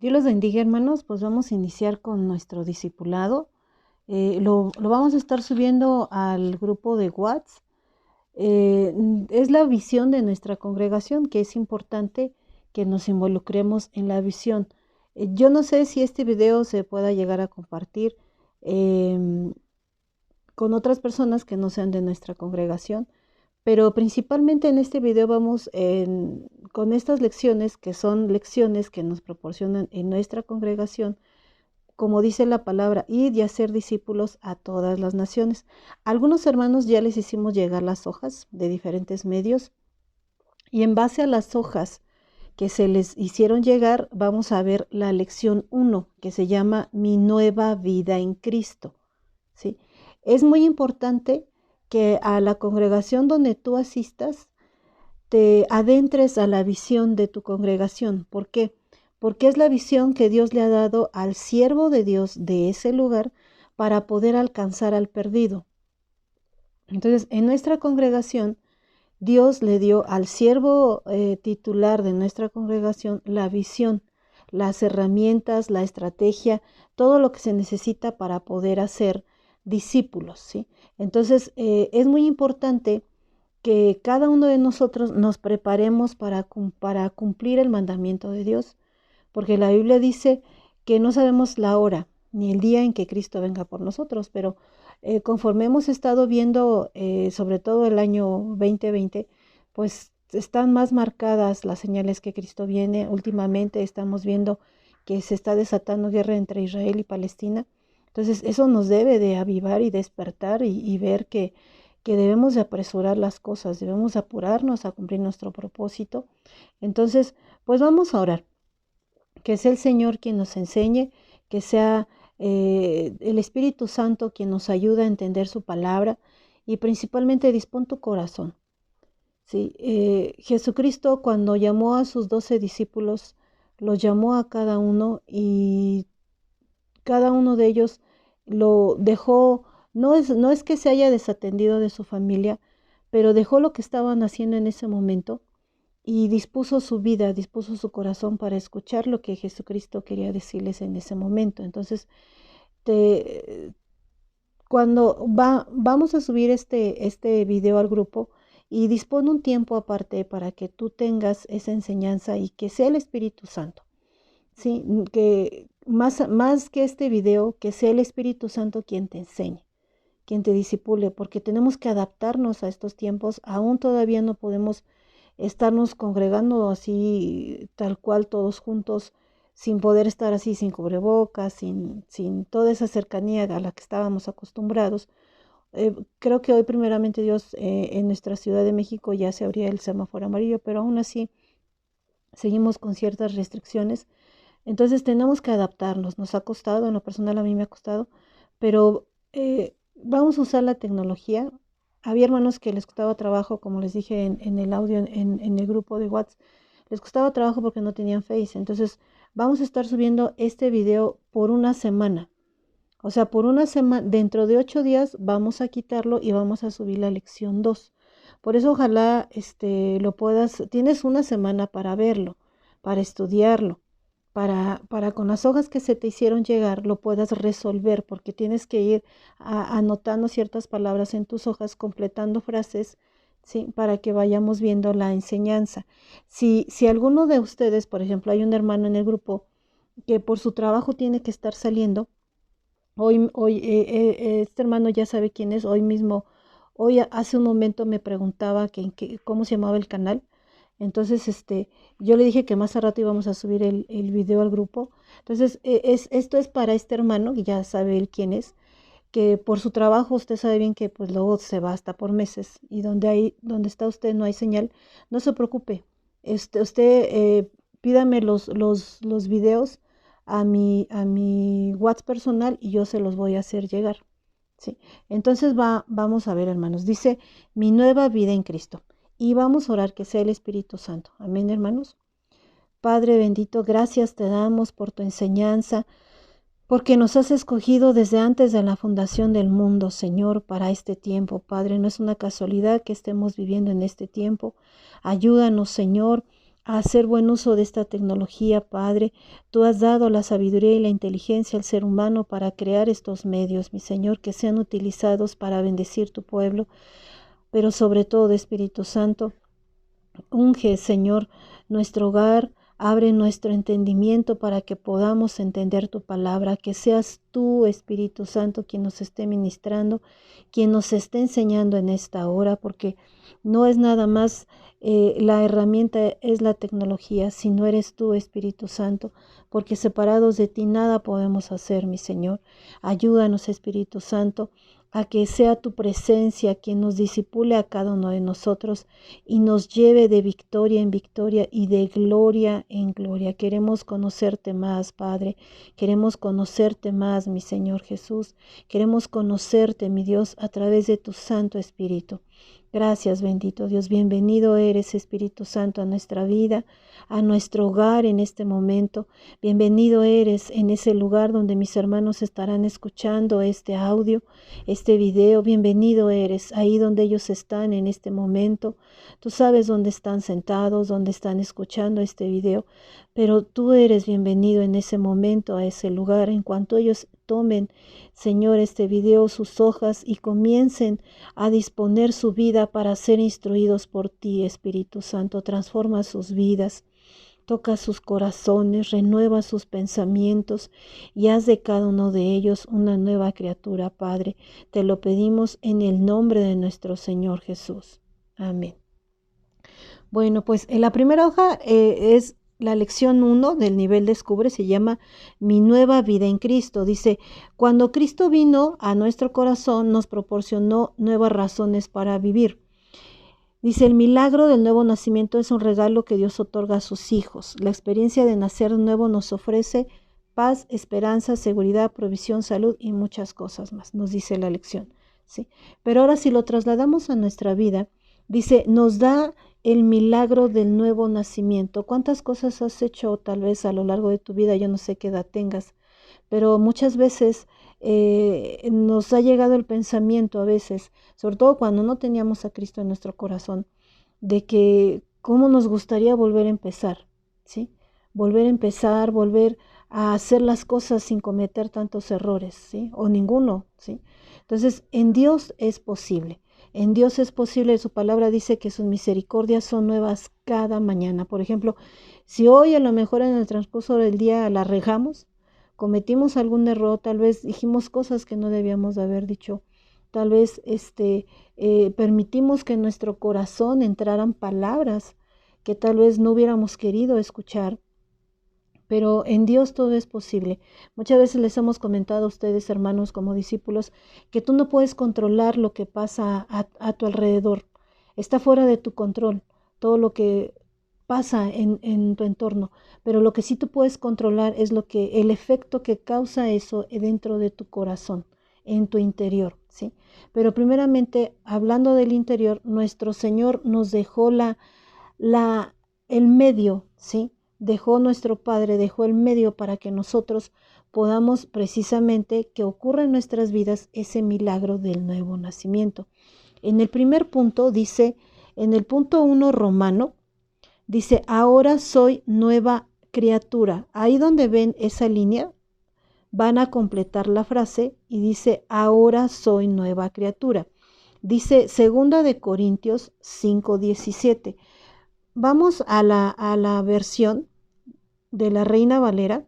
Dios los bendiga, hermanos. Pues vamos a iniciar con nuestro discipulado. Lo vamos a estar subiendo al grupo de WhatsApp. Es la visión de nuestra congregación, que es importante que nos involucremos en la visión. Yo no sé si este video se pueda llegar a compartir con otras personas que no sean de nuestra congregación, pero principalmente en este video vamos con estas lecciones, que son lecciones que nos proporcionan en nuestra congregación, como dice la palabra, id y hacer discípulos a todas las naciones. Algunos hermanos ya les hicimos llegar las hojas de diferentes medios, y en base a las hojas que se les hicieron llegar, vamos a ver la lección 1, que se llama Mi nueva vida en Cristo. ¿Sí? Es muy importante que a la congregación donde tú asistas te adentres a la visión de tu congregación. ¿Por qué? Porque es la visión que Dios le ha dado al siervo de Dios de ese lugar para poder alcanzar al perdido. Entonces, en nuestra congregación, Dios le dio al siervo titular de nuestra congregación la visión, las herramientas, la estrategia, todo lo que se necesita para poder hacer discípulos, ¿sí? Entonces, es muy importante que cada uno de nosotros nos preparemos para cumplir el mandamiento de Dios, porque la Biblia dice que no sabemos la hora ni el día en que Cristo venga por nosotros, pero conforme hemos estado viendo, sobre todo el año 2020, pues están más marcadas las señales que Cristo viene. Últimamente estamos viendo que se está desatando guerra entre Israel y Palestina. Entonces eso nos debe de avivar y despertar y ver que debemos de apresurar las cosas, debemos apurarnos a cumplir nuestro propósito. Entonces, pues vamos a orar, que sea el Señor quien nos enseñe, que sea el Espíritu Santo quien nos ayude a entender su palabra, y principalmente dispón tu corazón. ¿Sí? Jesucristo, cuando llamó a sus 12 discípulos, los llamó a cada uno, y cada uno de ellos lo dejó. No es que se haya desatendido de su familia, pero dejó lo que estaban haciendo en ese momento y dispuso su vida, dispuso su corazón para escuchar lo que Jesucristo quería decirles en ese momento. Entonces, cuando vamos a subir este video al grupo, y dispone un tiempo aparte para que tú tengas esa enseñanza y que sea el Espíritu Santo, ¿sí? Que más que este video, que sea el Espíritu Santo quien te enseñe, quien te disipule, porque tenemos que adaptarnos a estos tiempos. Aún todavía no podemos estarnos congregando así tal cual todos juntos, sin poder estar así, sin cubrebocas, sin toda esa cercanía a la que estábamos acostumbrados. Creo que hoy primeramente Dios, en nuestra Ciudad de México ya se abría el semáforo amarillo, pero aún así seguimos con ciertas restricciones. Entonces tenemos que adaptarnos. Nos ha costado, en lo personal a mí me ha costado, pero vamos a usar la tecnología. Había hermanos que les costaba trabajo, como les dije en el audio, en el grupo de WhatsApp, les costaba trabajo porque no tenían Face. Entonces vamos a estar subiendo este video por una semana. O sea, por una semana, dentro de 8 días vamos a quitarlo y vamos a subir la lección 2. Por eso ojalá lo puedas, tienes una semana para verlo, para estudiarlo, para con las hojas que se te hicieron llegar lo puedas resolver, porque tienes que ir anotando ciertas palabras en tus hojas, completando frases, ¿sí? Para que vayamos viendo la enseñanza. Si alguno de ustedes, por ejemplo, hay un hermano en el grupo que por su trabajo tiene que estar saliendo, hoy este hermano ya sabe quién es. Hoy mismo, hace un momento me preguntaba cómo se llamaba el canal. Entonces, yo le dije que más a rato íbamos a subir el video al grupo. Entonces, esto es para este hermano, que ya sabe él quién es, que por su trabajo usted sabe bien que pues luego se va hasta por meses, y donde está usted no hay señal. No se preocupe. Usted pídame los videos a mi WhatsApp personal y yo se los voy a hacer llegar. ¿Sí? Entonces vamos a ver, hermanos. Dice, mi nueva vida en Cristo. Y vamos a orar que sea el Espíritu Santo. Amén, hermanos. Padre bendito, gracias te damos por tu enseñanza, porque nos has escogido desde antes de la fundación del mundo, Señor, para este tiempo. Padre, no es una casualidad que estemos viviendo en este tiempo. Ayúdanos, Señor, a hacer buen uso de esta tecnología, Padre. Tú has dado la sabiduría y la inteligencia al ser humano para crear estos medios, mi Señor, que sean utilizados para bendecir tu pueblo, pero sobre todo, Espíritu Santo, unge, Señor, nuestro hogar, abre nuestro entendimiento para que podamos entender tu palabra, que seas tú, Espíritu Santo, quien nos esté ministrando, quien nos esté enseñando en esta hora, porque no es nada más la herramienta, es la tecnología, sino eres tú, Espíritu Santo, porque separados de ti nada podemos hacer, mi Señor. Ayúdanos, Espíritu Santo, a que sea tu presencia quien nos disipule a cada uno de nosotros y nos lleve de victoria en victoria y de gloria en gloria. Queremos conocerte más, Padre. Queremos conocerte más, mi Señor Jesús. Queremos conocerte, mi Dios, a través de tu Santo Espíritu. Gracias, bendito Dios. Bienvenido eres, Espíritu Santo, a nuestra vida, a nuestro hogar en este momento. Bienvenido eres en ese lugar donde mis hermanos estarán escuchando este audio, este video. Bienvenido eres ahí donde ellos están en este momento. Tú sabes dónde están sentados, dónde están escuchando este video, pero tú eres bienvenido en ese momento a ese lugar. En cuanto ellos tomen, Señor, este video, sus hojas y comiencen a disponer su vida para ser instruidos por ti, Espíritu Santo. Transforma sus vidas, toca sus corazones, renueva sus pensamientos y haz de cada uno de ellos una nueva criatura, Padre. Te lo pedimos en el nombre de nuestro Señor Jesús. Amén. Bueno, pues en la primera hoja es la lección 1 del nivel Descubre, se llama Mi nueva vida en Cristo. Dice, cuando Cristo vino a nuestro corazón, nos proporcionó nuevas razones para vivir. Dice, el milagro del nuevo nacimiento es un regalo que Dios otorga a sus hijos. La experiencia de nacer de nuevo nos ofrece paz, esperanza, seguridad, provisión, salud y muchas cosas más, nos dice la lección, ¿sí? Pero ahora si lo trasladamos a nuestra vida, dice, nos da el milagro del nuevo nacimiento. ¿Cuántas cosas has hecho tal vez a lo largo de tu vida? Yo no sé qué edad tengas, pero muchas veces nos ha llegado el pensamiento a veces, sobre todo cuando no teníamos a Cristo en nuestro corazón, de que cómo nos gustaría volver a empezar, ¿sí? Volver a empezar, volver a hacer las cosas sin cometer tantos errores, ¿sí? O ninguno, ¿sí? Entonces, en Dios es posible. En Dios es posible, su palabra dice que sus misericordias son nuevas cada mañana. Por ejemplo, si hoy a lo mejor en el transcurso del día la regamos, cometimos algún error, tal vez dijimos cosas que no debíamos de haber dicho, tal vez permitimos que en nuestro corazón entraran palabras que tal vez no hubiéramos querido escuchar, pero en Dios todo es posible. Muchas veces les hemos comentado a ustedes, hermanos, como discípulos, que tú no puedes controlar lo que pasa a tu alrededor. Está fuera de tu control todo lo que pasa en tu entorno, pero lo que sí tú puedes controlar es el efecto que causa eso dentro de tu corazón, en tu interior, ¿sí? Pero primeramente, hablando del interior, nuestro Señor nos dejó el medio, ¿sí? Dejó nuestro Padre, dejó el medio para que nosotros podamos precisamente que ocurra en nuestras vidas ese milagro del nuevo nacimiento. En el primer punto dice, en el punto 1 romano, dice, ahora soy nueva criatura. Ahí donde ven esa línea, van a completar la frase y dice, ahora soy nueva criatura. Dice 2 Corintios 5:17. Vamos a la versión de la Reina Valera,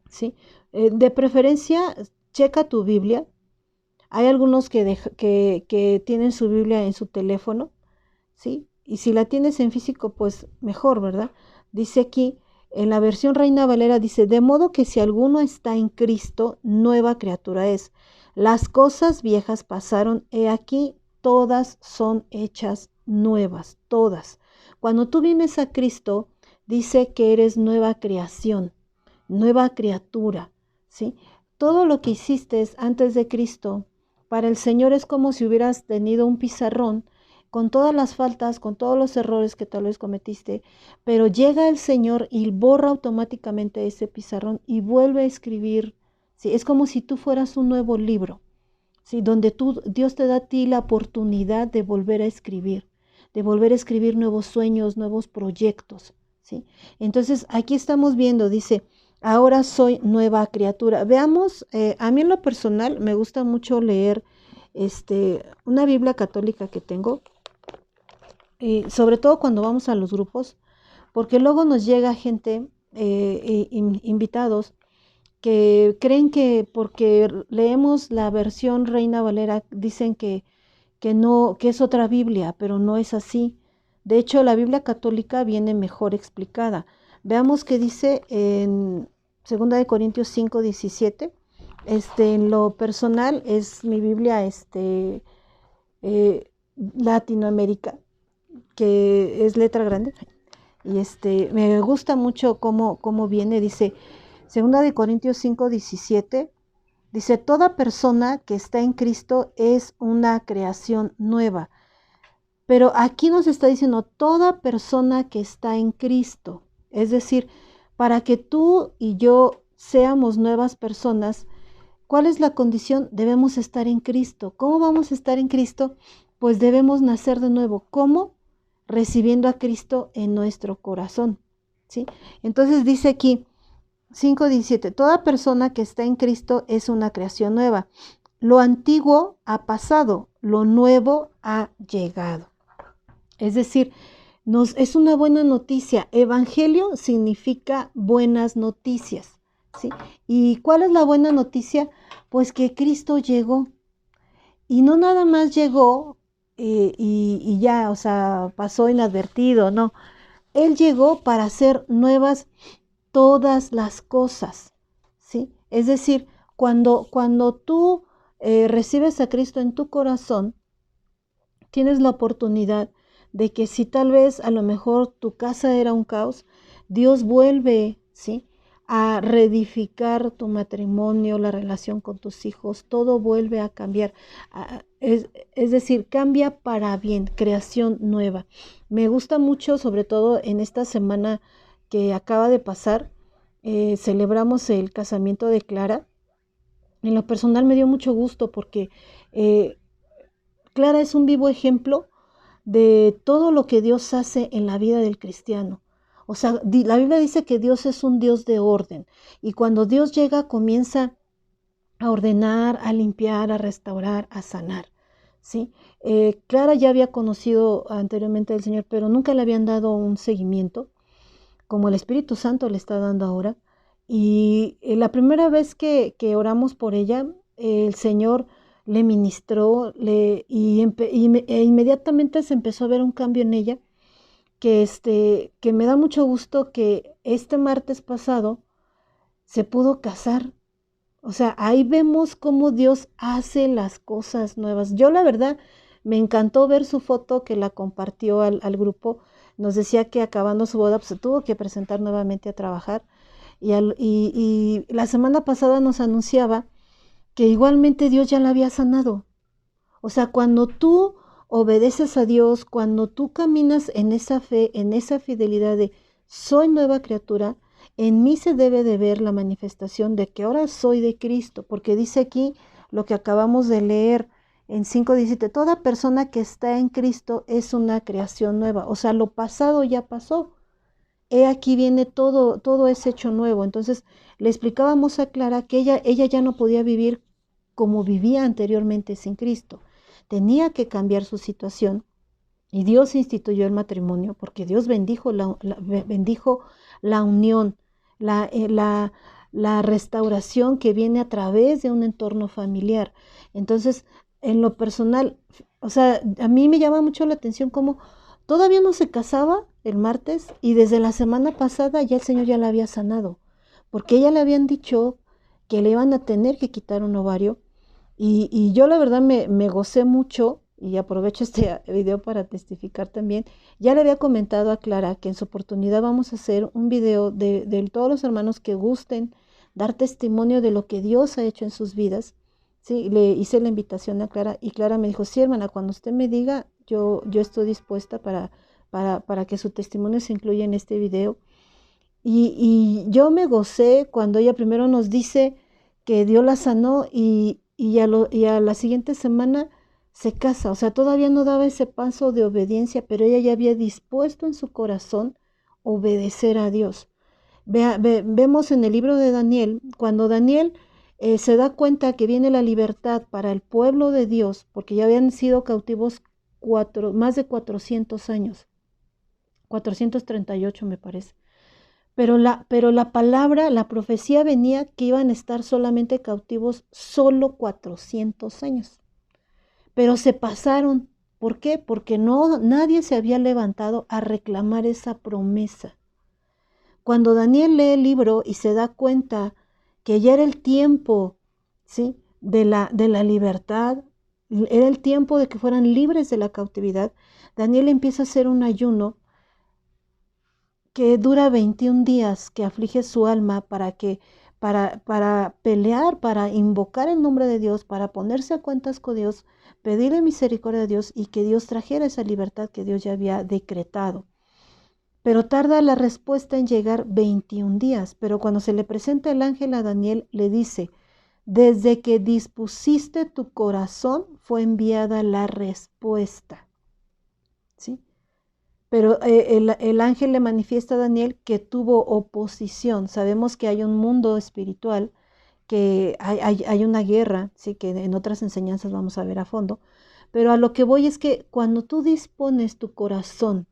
¿sí? De preferencia, checa tu Biblia. Hay algunos que tienen su Biblia en su teléfono, ¿sí? Y si la tienes en físico, pues mejor, ¿verdad? Dice aquí, en la versión Reina Valera, dice, de modo que si alguno está en Cristo, nueva criatura es. Las cosas viejas pasaron, he aquí, todas son hechas nuevas, todas. Cuando tú vienes a Cristo, dice que eres nueva creación, nueva criatura, ¿sí? Todo lo que hiciste antes de Cristo, para el Señor es como si hubieras tenido un pizarrón con todas las faltas, con todos los errores que tal vez cometiste, pero llega el Señor y borra automáticamente ese pizarrón y vuelve a escribir, ¿sí? Es como si tú fueras un nuevo libro, ¿sí? Donde Dios te da a ti la oportunidad de volver a escribir nuevos sueños, nuevos proyectos, ¿sí? Entonces, aquí estamos viendo, dice, ahora soy nueva criatura. Veamos, a mí en lo personal me gusta mucho leer una Biblia católica que tengo, sobre todo cuando vamos a los grupos, porque luego nos llega gente, invitados, que creen que porque leemos la versión Reina Valera, dicen que no, que es otra Biblia, pero no es así. De hecho, la Biblia católica viene mejor explicada. Veamos qué dice en 2 Corintios 5:17. En lo personal es mi Biblia Latinoamérica, que es letra grande. Y me gusta mucho cómo viene, dice 2 Corintios 5:17. Dice, toda persona que está en Cristo es una creación nueva. Pero aquí nos está diciendo, toda persona que está en Cristo. Es decir, para que tú y yo seamos nuevas personas, ¿cuál es la condición? Debemos estar en Cristo. ¿Cómo vamos a estar en Cristo? Pues debemos nacer de nuevo. ¿Cómo? Recibiendo a Cristo en nuestro corazón, ¿sí? Entonces dice aquí, 5:17, toda persona que está en Cristo es una creación nueva. Lo antiguo ha pasado, lo nuevo ha llegado. Es decir, es una buena noticia. Evangelio significa buenas noticias, ¿sí? ¿Y cuál es la buena noticia? Pues que Cristo llegó. Y no nada más llegó y ya, o sea, pasó inadvertido, no. Él llegó para hacer nuevas todas las cosas, ¿sí? Es decir, cuando tú recibes a Cristo en tu corazón, tienes la oportunidad de que si tal vez a lo mejor tu casa era un caos, Dios vuelve, ¿sí?, a reedificar tu matrimonio, la relación con tus hijos, todo vuelve a cambiar. Es decir, cambia para bien, creación nueva. Me gusta mucho, sobre todo en esta semana que acaba de pasar, celebramos el casamiento de Clara. En lo personal me dio mucho gusto porque Clara es un vivo ejemplo de todo lo que Dios hace en la vida del cristiano. O sea, la Biblia dice que Dios es un Dios de orden y cuando Dios llega comienza a ordenar, a limpiar, a restaurar, a sanar, ¿sí? Clara ya había conocido anteriormente al Señor, pero nunca le habían dado un seguimiento como el Espíritu Santo le está dando ahora. Y la primera vez que oramos por ella, el Señor le ministró e inmediatamente se empezó a ver un cambio en ella que me da mucho gusto que este martes pasado se pudo casar. O sea, ahí vemos cómo Dios hace las cosas nuevas. Yo la verdad me encantó ver su foto que la compartió al grupo. Nos decía que acabando su boda pues, se tuvo que presentar nuevamente a trabajar. Y la semana pasada nos anunciaba que igualmente Dios ya la había sanado. O sea, cuando tú obedeces a Dios, cuando tú caminas en esa fe, en esa fidelidad de soy nueva criatura, en mí se debe de ver la manifestación de que ahora soy de Cristo, porque dice aquí lo que acabamos de leer en 5:17, toda persona que está en Cristo es una creación nueva, o sea, lo pasado ya pasó. He aquí viene todo es hecho nuevo. Entonces le explicábamos a Clara que ella ya no podía vivir como vivía anteriormente sin Cristo. Tenía que cambiar su situación y Dios instituyó el matrimonio porque Dios bendijo bendijo la unión, la, la restauración que viene a través de un entorno familiar. Entonces, en lo personal, o sea, a mí me llama mucho la atención cómo todavía no se casaba el martes y desde la semana pasada ya el Señor ya la había sanado, porque ella le habían dicho que le iban a tener que quitar un ovario y yo la verdad me gocé mucho y aprovecho este video para testificar también. Ya le había comentado a Clara que en su oportunidad vamos a hacer un video de todos los hermanos que gusten dar testimonio de lo que Dios ha hecho en sus vidas. Sí, le hice la invitación a Clara y Clara me dijo, sí, hermana, cuando usted me diga, yo estoy dispuesta para que su testimonio se incluya en este video. Y yo me gocé cuando ella primero nos dice que Dios la sanó y a la siguiente semana se casa. O sea, todavía no daba ese paso de obediencia, pero ella ya había dispuesto en su corazón obedecer a Dios. Vemos en el libro de Daniel, cuando Daniel se da cuenta que viene la libertad para el pueblo de Dios, porque ya habían sido cautivos más de 400 años, 438 me parece. Pero la palabra, la profecía venía que iban a estar solamente cautivos solo 400 años. Pero se pasaron. ¿Por qué? Porque nadie se había levantado a reclamar esa promesa. Cuando Daniel lee el libro y se da cuenta que ya era el tiempo, ¿sí?, de la libertad, era el tiempo de que fueran libres de la cautividad, Daniel empieza a hacer un ayuno que dura 21 días, que aflige su alma para pelear, para invocar el nombre de Dios, para ponerse a cuentas con Dios, pedirle misericordia a Dios y que Dios trajera esa libertad que Dios ya había decretado. Pero tarda la respuesta en llegar 21 días. Pero cuando se le presenta el ángel a Daniel, le dice: desde que dispusiste tu corazón fue enviada la respuesta. ¿Sí? Pero el ángel le manifiesta a Daniel que tuvo oposición. Sabemos que hay un mundo espiritual, que hay una guerra, ¿sí?, que en otras enseñanzas vamos a ver a fondo. Pero a lo que voy es que cuando tú dispones tu corazón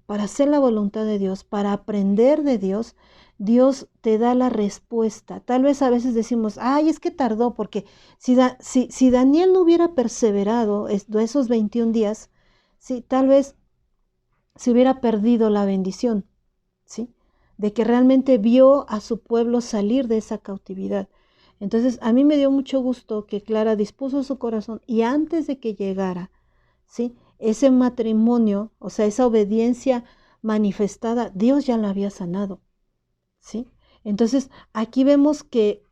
para hacer la voluntad de Dios, para aprender de Dios, Dios te da la respuesta. Tal vez a veces decimos, ay, es que tardó, porque si Daniel no hubiera perseverado esos 21 días, ¿sí?, tal vez se hubiera perdido la bendición, ¿sí?, de que realmente vio a su pueblo salir de esa cautividad. Entonces, a mí me dio mucho gusto que Clara dispuso su corazón y antes de que llegara, ¿sí?, ese matrimonio, o sea, esa obediencia manifestada, Dios ya la había sanado, ¿sí? Entonces, aquí vemos que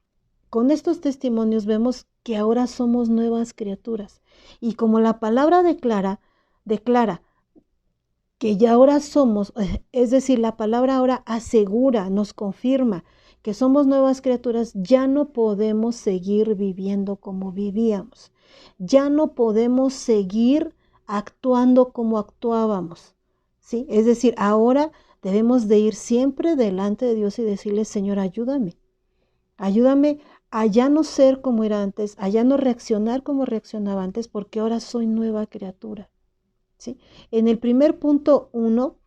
con estos testimonios vemos que ahora somos nuevas criaturas. Y como la palabra declara que ya ahora somos, es decir, la palabra ahora asegura, nos confirma que somos nuevas criaturas, ya no podemos seguir viviendo como vivíamos. Ya no podemos seguir actuando como actuábamos, ¿sí? Es decir, ahora debemos de ir siempre delante de Dios y decirle: Señor, ayúdame a ya no ser como era antes, a ya no reaccionar como reaccionaba antes, porque ahora soy nueva criatura, ¿sí? En el primer punto 1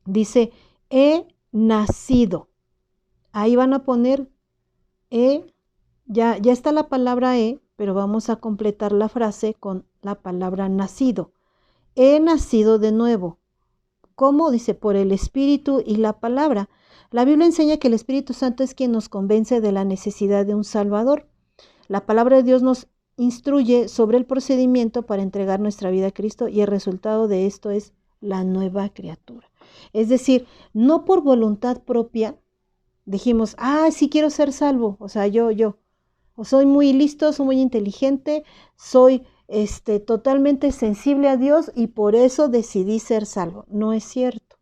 dice: he nacido. Ahí van a poner ya está la palabra pero vamos a completar la frase con la palabra nacido. He nacido de nuevo. ¿Cómo? Dice: por el Espíritu y la palabra. La Biblia enseña que el Espíritu Santo es quien nos convence de la necesidad de un Salvador. La palabra de Dios nos instruye sobre el procedimiento para entregar nuestra vida a Cristo y el resultado de esto es la nueva criatura. Es decir, no por voluntad propia dijimos: sí quiero ser salvo, o sea, yo, o soy muy listo, soy muy inteligente, soy totalmente sensible a Dios y por eso decidí ser salvo. No es cierto.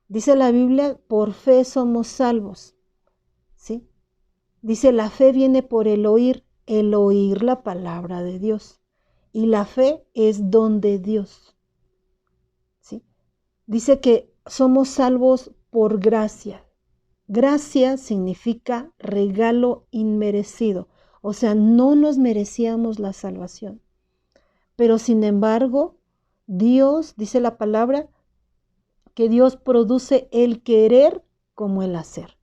Dice la Biblia: por fe somos salvos, ¿sí? Dice: la fe viene por el oír la palabra de Dios. Y la fe es don de Dios, ¿sí? Dice que somos salvos por gracia. Gracia significa regalo inmerecido. O sea, no nos merecíamos la salvación. Pero sin embargo, Dios, dice la palabra, que Dios produce el querer como el hacer.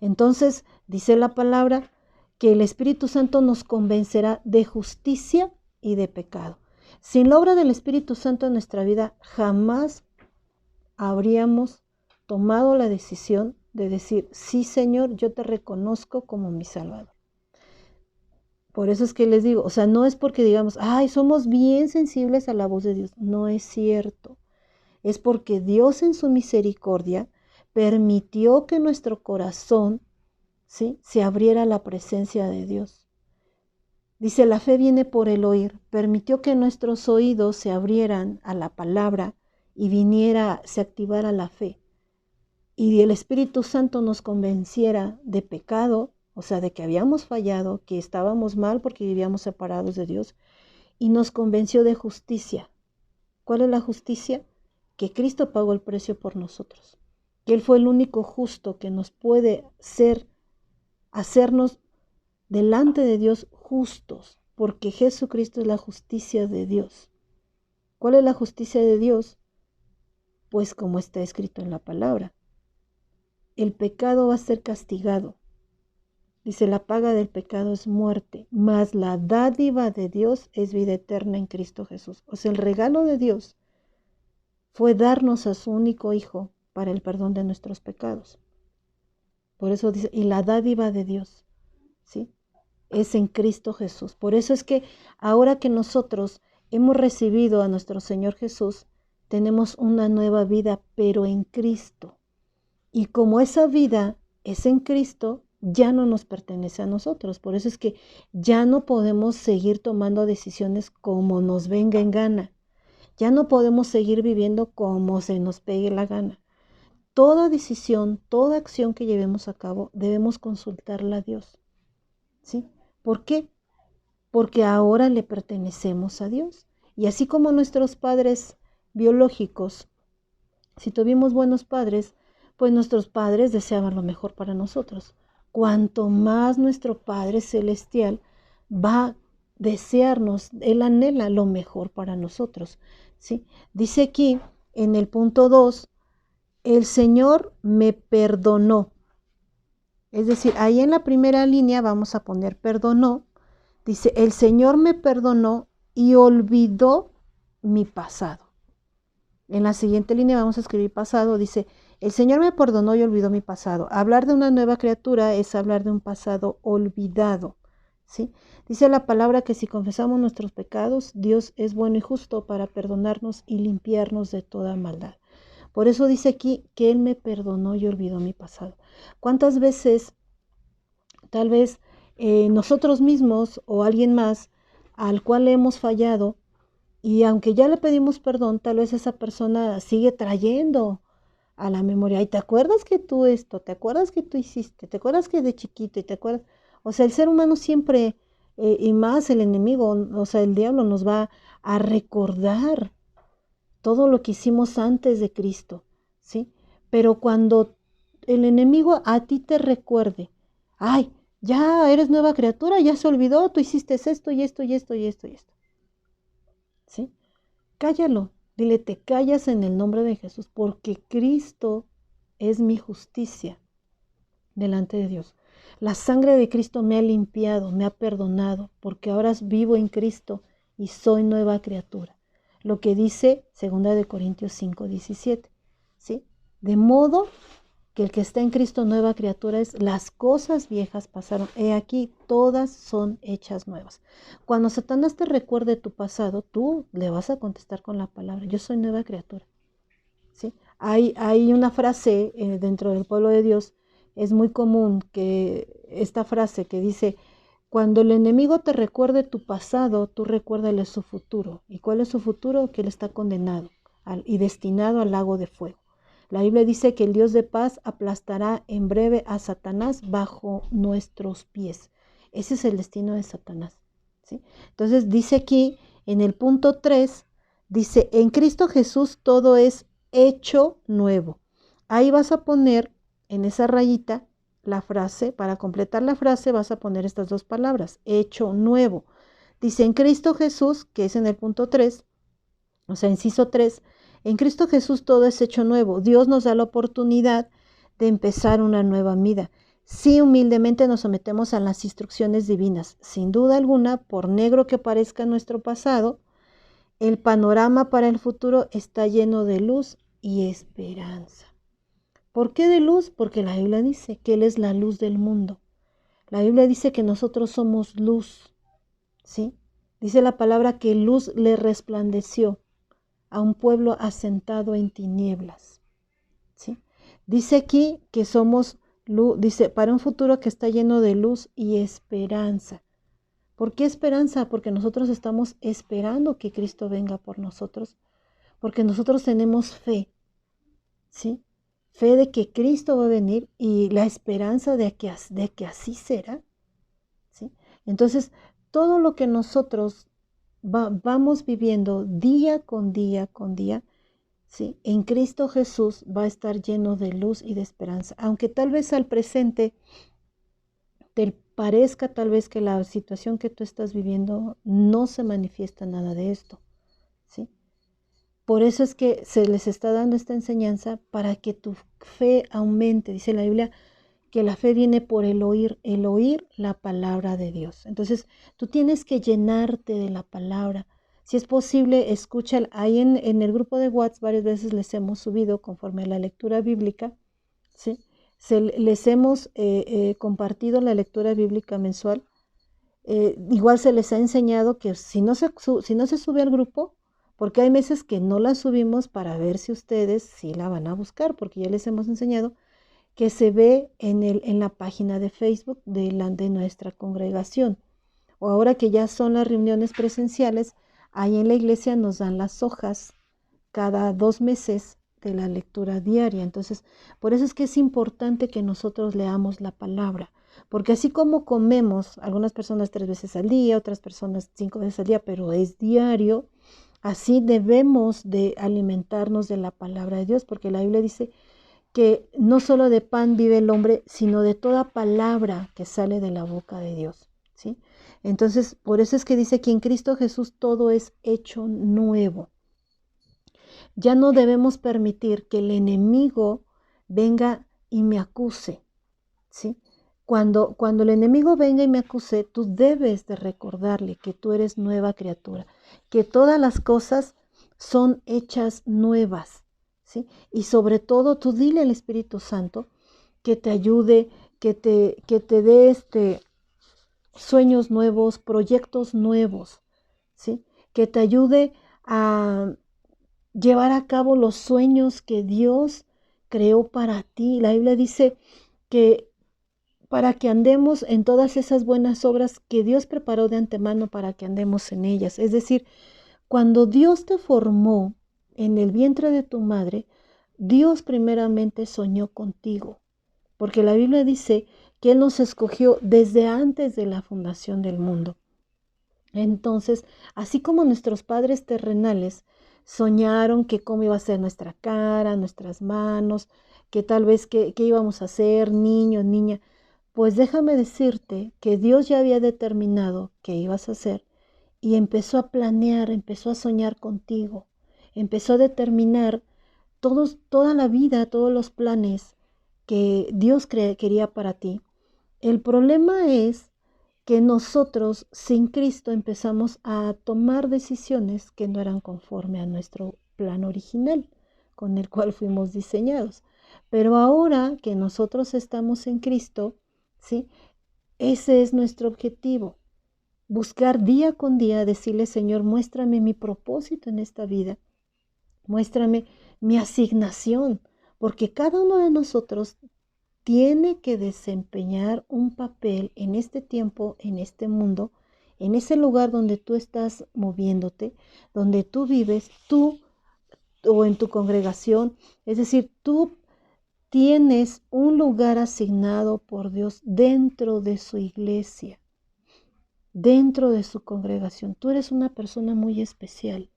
Entonces, dice la palabra que el Espíritu Santo nos convencerá de justicia y de pecado. Sin la obra del Espíritu Santo en nuestra vida, jamás habríamos tomado la decisión de decir: sí, Señor, yo te reconozco como mi Salvador. Por eso es que les digo, o sea, no es porque digamos: somos bien sensibles a la voz de Dios. No es cierto. Es porque Dios en su misericordia permitió que nuestro corazón, ¿sí?, se abriera a la presencia de Dios. Dice: la fe viene por el oír. Permitió que nuestros oídos se abrieran a la palabra y se activara la fe. Y el Espíritu Santo nos convenciera de pecado, o sea, de que habíamos fallado, que estábamos mal porque vivíamos separados de Dios, y nos convenció de justicia. ¿Cuál es la justicia? que Cristo pagó el precio por nosotros, que Él fue el único justo que nos puede hacernos delante de Dios justos, porque Jesucristo es la justicia de Dios. ¿Cuál es la justicia de Dios? Pues como está escrito en la palabra, el pecado va a ser castigado. Dice, la paga del pecado es muerte, mas la dádiva de Dios es vida eterna en Cristo Jesús. O sea, el regalo de Dios fue darnos a su único Hijo para el perdón de nuestros pecados. Por eso dice, y la dádiva de Dios, ¿sí?, es en Cristo Jesús. Por eso es que ahora que nosotros hemos recibido a nuestro Señor Jesús, tenemos una nueva vida, pero en Cristo. Y como esa vida es en Cristo, ya no nos pertenece a nosotros. Por eso es que ya no podemos seguir tomando decisiones como nos venga en gana. Ya no podemos seguir viviendo como se nos pegue la gana. Toda decisión, toda acción que llevemos a cabo, debemos consultarla a Dios. ¿Sí? ¿Por qué? Porque ahora le pertenecemos a Dios. Y así como nuestros padres biológicos, si tuvimos buenos padres, pues nuestros padres deseaban lo mejor para nosotros. Cuanto más nuestro Padre Celestial va a desearnos, Él anhela lo mejor para nosotros, ¿sí? Dice aquí en el punto 2, el Señor me perdonó. Es decir, ahí en la primera línea vamos a poner perdonó. Dice, el Señor me perdonó y olvidó mi pasado. En la siguiente línea vamos a escribir pasado. Dice, el Señor me perdonó y olvidó mi pasado. Hablar de una nueva criatura es hablar de un pasado olvidado, ¿sí? Dice la palabra que si confesamos nuestros pecados, Dios es bueno y justo para perdonarnos y limpiarnos de toda maldad. Por eso dice aquí que Él me perdonó y olvidó mi pasado. ¿Cuántas veces, tal vez nosotros mismos o alguien más al cual le hemos fallado, y aunque ya le pedimos perdón, tal vez esa persona sigue trayendo a la memoria, y te acuerdas que tú esto, te acuerdas que tú hiciste, te acuerdas que de chiquito, y te acuerdas? O sea, el ser humano siempre, y más el enemigo, o sea, el diablo nos va a recordar todo lo que hicimos antes de Cristo, ¿sí? Pero cuando el enemigo a ti te recuerde, ay, ya eres nueva criatura, ya se olvidó, tú hiciste esto y esto y esto y esto y esto, ¿sí? Cállalo, dile, te callas en el nombre de Jesús, porque Cristo es mi justicia delante de Dios. La sangre de Cristo me ha limpiado, me ha perdonado, porque ahora vivo en Cristo y soy nueva criatura. Lo que dice 2 Corintios 5:17, ¿sí? De modo que el que está en Cristo nueva criatura es, las cosas viejas pasaron, he aquí, todas son hechas nuevas. Cuando Satanás te recuerde tu pasado, tú le vas a contestar con la palabra, yo soy nueva criatura, ¿sí? Hay una frase dentro del pueblo de Dios, es muy común que esta frase que dice, cuando el enemigo te recuerde tu pasado, tú recuérdale su futuro. ¿Y cuál es su futuro? Que él está condenado y destinado al lago de fuego. La Biblia dice que el Dios de paz aplastará en breve a Satanás bajo nuestros pies. Ese es el destino de Satanás, ¿sí? Entonces dice aquí en el punto 3, dice, en Cristo Jesús todo es hecho nuevo. Ahí vas a poner en esa rayita la frase, para completar la frase vas a poner estas dos palabras, hecho nuevo. Dice, en Cristo Jesús, que es en el punto 3, o sea, inciso 3, en Cristo Jesús todo es hecho nuevo. Dios nos da la oportunidad de empezar una nueva vida. Si humildemente nos sometemos a las instrucciones divinas, sin duda alguna, por negro que parezca nuestro pasado, el panorama para el futuro está lleno de luz y esperanza. ¿Por qué de luz? Porque la Biblia dice que Él es la luz del mundo. La Biblia dice que nosotros somos luz, ¿sí? Dice la palabra que luz le resplandeció a un pueblo asentado en tinieblas, ¿sí? Dice aquí que somos luz, dice, para un futuro que está lleno de luz y esperanza. ¿Por qué esperanza? Porque nosotros estamos esperando que Cristo venga por nosotros, porque nosotros tenemos fe, ¿sí? Fe de que Cristo va a venir y la esperanza de que así será, ¿sí? Entonces, todo lo que nosotros vamos viviendo día con día con día, ¿sí? En Cristo Jesús va a estar lleno de luz y de esperanza, aunque tal vez al presente te parezca tal vez que la situación que tú estás viviendo no se manifiesta nada de esto, ¿sí? Por eso es que se les está dando esta enseñanza para que tu fe aumente. Dice la Biblia que la fe viene por el oír la palabra de Dios. Entonces, tú tienes que llenarte de la palabra. Si es posible, escucha, ahí en el grupo de WhatsApp varias veces les hemos subido conforme a la lectura bíblica, ¿sí? Les hemos compartido la lectura bíblica mensual. Igual se les ha enseñado que si no se sube al grupo, porque hay meses que no la subimos para ver si ustedes sí la van a buscar, porque ya les hemos enseñado que se ve en la página de Facebook de nuestra congregación. O ahora que ya son las reuniones presenciales, ahí en la iglesia nos dan las hojas cada 2 meses de la lectura diaria. Entonces, por eso es que es importante que nosotros leamos la palabra, porque así como comemos, algunas personas 3 veces al día, otras personas 5 veces al día, pero es diario, así debemos de alimentarnos de la palabra de Dios, porque la Biblia dice que no solo de pan vive el hombre, sino de toda palabra que sale de la boca de Dios, ¿sí? Entonces, por eso es que dice que en Cristo Jesús todo es hecho nuevo. Ya no debemos permitir que el enemigo venga y me acuse, ¿sí? Cuando el enemigo venga y me acuse, tú debes de recordarle que tú eres nueva criatura, que todas las cosas son hechas nuevas, ¿sí? Y sobre todo tú dile al Espíritu Santo que te ayude, que te dé sueños nuevos, proyectos nuevos, ¿sí? Que te ayude a llevar a cabo los sueños que Dios creó para ti. La Biblia dice que para que andemos en todas esas buenas obras que Dios preparó de antemano para que andemos en ellas. Es decir, cuando Dios te formó en el vientre de tu madre, Dios primeramente soñó contigo, porque la Biblia dice que Él nos escogió desde antes de la fundación del mundo. Entonces, así como nuestros padres terrenales soñaron que cómo iba a ser nuestra cara, nuestras manos, que tal vez qué íbamos a hacer, niño, niña, pues déjame decirte que Dios ya había determinado qué ibas a hacer y empezó a planear, empezó a soñar contigo, empezó a determinar toda la vida, todos los planes que Dios quería para ti. El problema es que nosotros sin Cristo empezamos a tomar decisiones que no eran conforme a nuestro plan original con el cual fuimos diseñados. Pero ahora que nosotros estamos en Cristo, ¿sí? Ese es nuestro objetivo. Buscar día con día, decirle, Señor, muéstrame mi propósito en esta vida. Muéstrame mi asignación, porque cada uno de nosotros tiene que desempeñar un papel en este tiempo, en este mundo, en ese lugar donde tú estás moviéndote, donde tú vives, tú o en tu congregación. Es decir, tú tienes un lugar asignado por Dios dentro de su iglesia, dentro de su congregación. Tú eres una persona muy especial.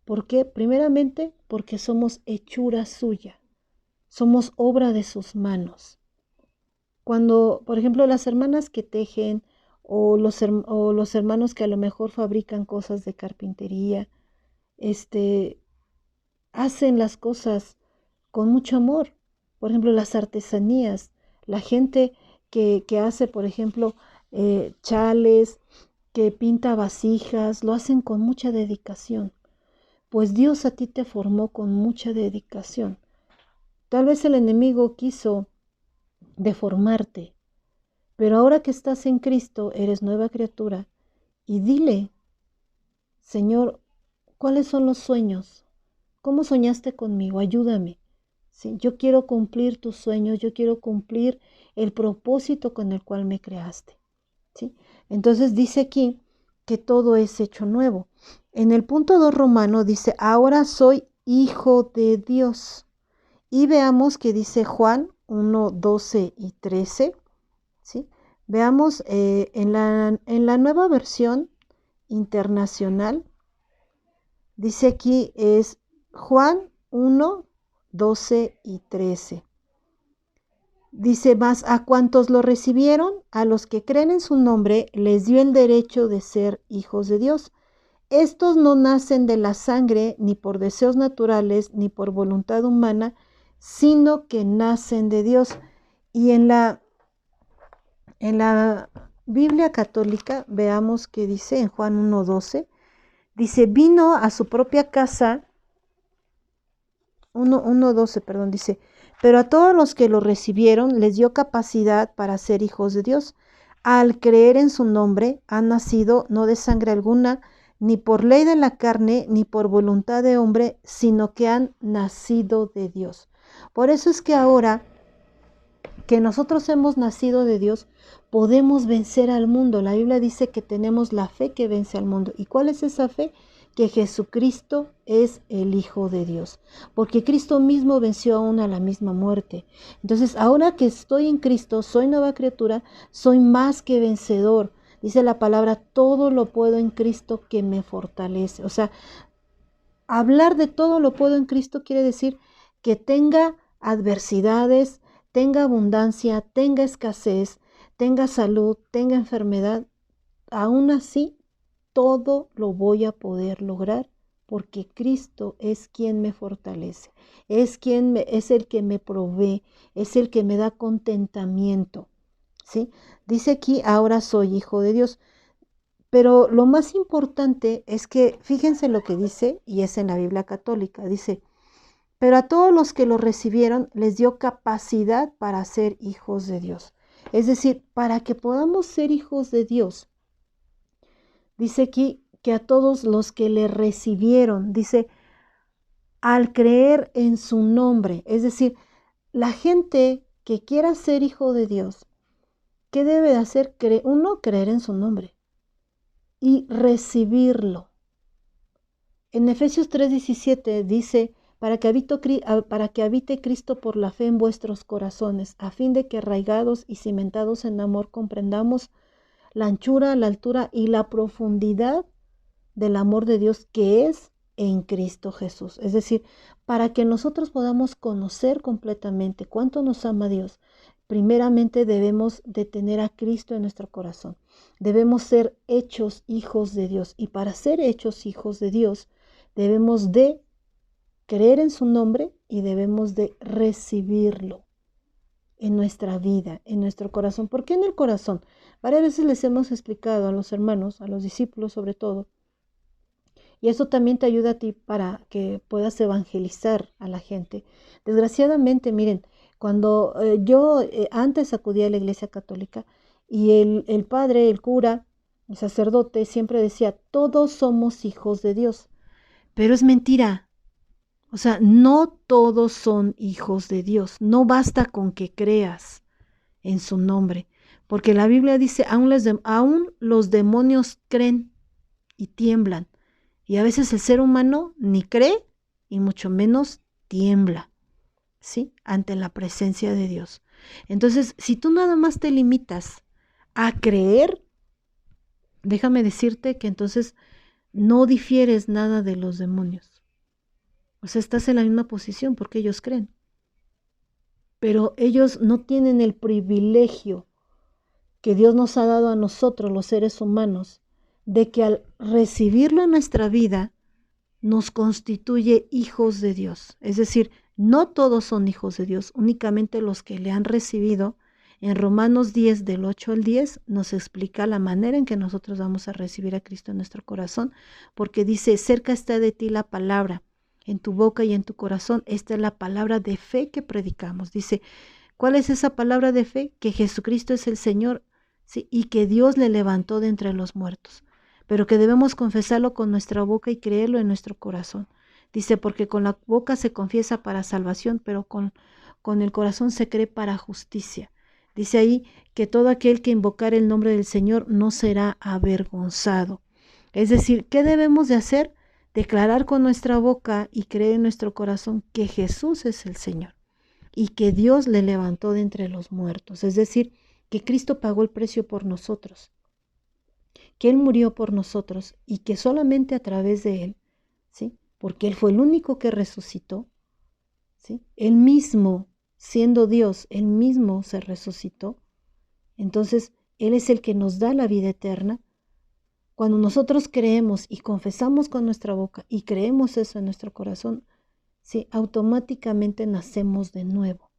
¿Por qué? Primeramente, porque somos hechura suya, somos obra de sus manos. Cuando, por ejemplo, las hermanas que tejen o los hermanos que a lo mejor fabrican cosas de carpintería, hacen las cosas con mucho amor. Por ejemplo, las artesanías, la gente que hace, por ejemplo, chales, que pinta vasijas, lo hacen con mucha dedicación. Pues Dios a ti te formó con mucha dedicación. Tal vez el enemigo quiso deformarte, pero ahora que estás en Cristo, eres nueva criatura y dile, Señor, ¿cuáles son los sueños? ¿Cómo soñaste conmigo? Ayúdame. ¿Sí? Yo quiero cumplir tus sueños, yo quiero cumplir el propósito con el cual me creaste. ¿Sí? Entonces dice aquí que todo es hecho nuevo. En el punto 2 romano dice, ahora soy hijo de Dios. Y veamos que dice Juan 1, 12 y 13. ¿Sí? Veamos en la nueva versión internacional, dice aquí es Juan 1, 12 y 13. Dice: mas a cuantos lo recibieron, a los que creen en su nombre, les dio el derecho de ser hijos de Dios. Estos no nacen de la sangre, ni por deseos naturales, ni por voluntad humana, sino que nacen de Dios. Y en la Biblia católica, veamos que dice en Juan 1:12, dice: vino a su propia casa, 1:12, perdón, dice: pero a todos los que lo recibieron les dio capacidad para ser hijos de Dios. Al creer en su nombre, han nacido no de sangre alguna, ni por ley de la carne, ni por voluntad de hombre, sino que han nacido de Dios. Por eso es que ahora que nosotros hemos nacido de Dios, podemos vencer al mundo. La Biblia dice que tenemos la fe que vence al mundo. ¿Y cuál es esa fe? Que Jesucristo es el Hijo de Dios, porque Cristo mismo venció aún a la misma muerte. Entonces, ahora que estoy en Cristo, soy nueva criatura, soy más que vencedor. Dice la palabra: todo lo puedo en Cristo que me fortalece. O sea, hablar de todo lo puedo en Cristo quiere decir que tenga adversidades, tenga abundancia, tenga escasez, tenga salud, tenga enfermedad. Aún así, todo lo voy a poder lograr, porque Cristo es quien me fortalece, es el que me provee, es el que me da contentamiento, ¿sí? Dice aquí: ahora soy hijo de Dios. Pero lo más importante es que, fíjense lo que dice, y es en la Biblia católica, dice: pero a todos los que lo recibieron les dio capacidad para ser hijos de Dios. Es decir, para que podamos ser hijos de Dios, dice aquí que a todos los que le recibieron, dice, al creer en su nombre. Es decir, la gente que quiera ser hijo de Dios, ¿qué debe de hacer? Uno, creer en su nombre y recibirlo. En Efesios 3:17 dice: para que habite Cristo por la fe en vuestros corazones, a fin de que arraigados y cimentados en amor comprendamos la anchura, la altura y la profundidad del amor de Dios que es en Cristo Jesús. Es decir, para que nosotros podamos conocer completamente cuánto nos ama Dios, primeramente debemos de tener a Cristo en nuestro corazón. Debemos ser hechos hijos de Dios. Y para ser hechos hijos de Dios, debemos de creer en su nombre y debemos de recibirlo en nuestra vida, en nuestro corazón. ¿Por qué en el corazón? Varias veces les hemos explicado a los hermanos, a los discípulos sobre todo, y eso también te ayuda a ti para que puedas evangelizar a la gente. Desgraciadamente, miren, cuando yo antes acudía a la iglesia católica, y el padre, el cura, el sacerdote siempre decía: todos somos hijos de Dios. Pero es mentira. O sea, no todos son hijos de Dios. No basta con que creas en su nombre, porque la Biblia dice: aún los demonios creen y tiemblan. Y a veces el ser humano ni cree y mucho menos tiembla, ¿sí? Ante la presencia de Dios. Entonces, si tú nada más te limitas a creer, déjame decirte que entonces no difieres nada de los demonios. O sea, estás en la misma posición porque ellos creen. Pero ellos no tienen el privilegio que Dios nos ha dado a nosotros, los seres humanos, de que al recibirlo en nuestra vida, nos constituye hijos de Dios. Es decir, no todos son hijos de Dios, únicamente los que le han recibido. En Romanos 10, del 8 al 10, nos explica la manera en que nosotros vamos a recibir a Cristo en nuestro corazón, porque dice: cerca está de ti la palabra, en tu boca y en tu corazón. Esta es la palabra de fe que predicamos. Dice: ¿cuál es esa palabra de fe? Que Jesucristo es el Señor, ¿sí? Y que Dios le levantó de entre los muertos, pero que debemos confesarlo con nuestra boca y creerlo en nuestro corazón. Dice: porque con la boca se confiesa para salvación, pero con el corazón se cree para justicia. Dice ahí que todo aquel que invocar el nombre del Señor no será avergonzado. Es decir, ¿qué debemos de hacer? Declarar con nuestra boca y creer en nuestro corazón que Jesús es el Señor y que Dios le levantó de entre los muertos. Es decir, que Cristo pagó el precio por nosotros, que Él murió por nosotros y que solamente a través de Él, ¿sí? Porque Él fue el único que resucitó, ¿sí? Él mismo, siendo Dios, Él mismo se resucitó. Entonces, Él es el que nos da la vida eterna. Cuando nosotros creemos y confesamos con nuestra boca y creemos eso en nuestro corazón, sí, automáticamente nacemos de nuevo.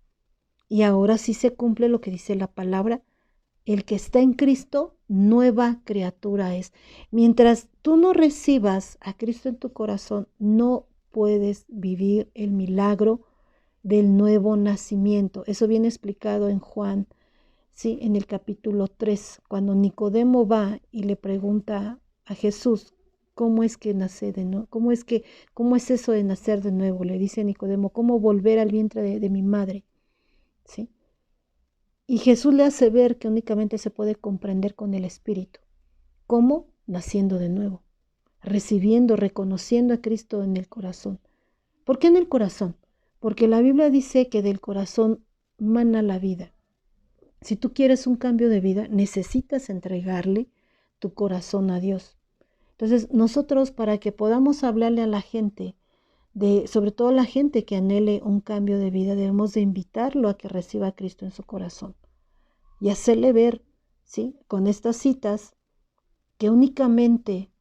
Y ahora sí se cumple lo que dice la palabra: el que está en Cristo, nueva criatura es. Mientras tú no recibas a Cristo en tu corazón, no puedes vivir el milagro del nuevo nacimiento. Eso viene explicado en Juan, ¿sí? En el capítulo 3, cuando Nicodemo va y le pregunta a Jesús: ¿cómo es que nace de nuevo? ¿Cómo es eso de nacer de nuevo? Le dice Nicodemo: ¿cómo volver al vientre de mi madre? ¿Sí? Y Jesús le hace ver que únicamente se puede comprender con el Espíritu. ¿Cómo? Naciendo de nuevo, recibiendo, reconociendo a Cristo en el corazón. ¿Por qué en el corazón? Porque la Biblia dice que del corazón mana la vida. Si tú quieres un cambio de vida, necesitas entregarle tu corazón a Dios. Entonces, nosotros, para que podamos hablarle a la gente, sobre todo la gente que anhele un cambio de vida, debemos de invitarlo a que reciba a Cristo en su corazón y hacerle ver, ¿sí?, con estas citas, que únicamente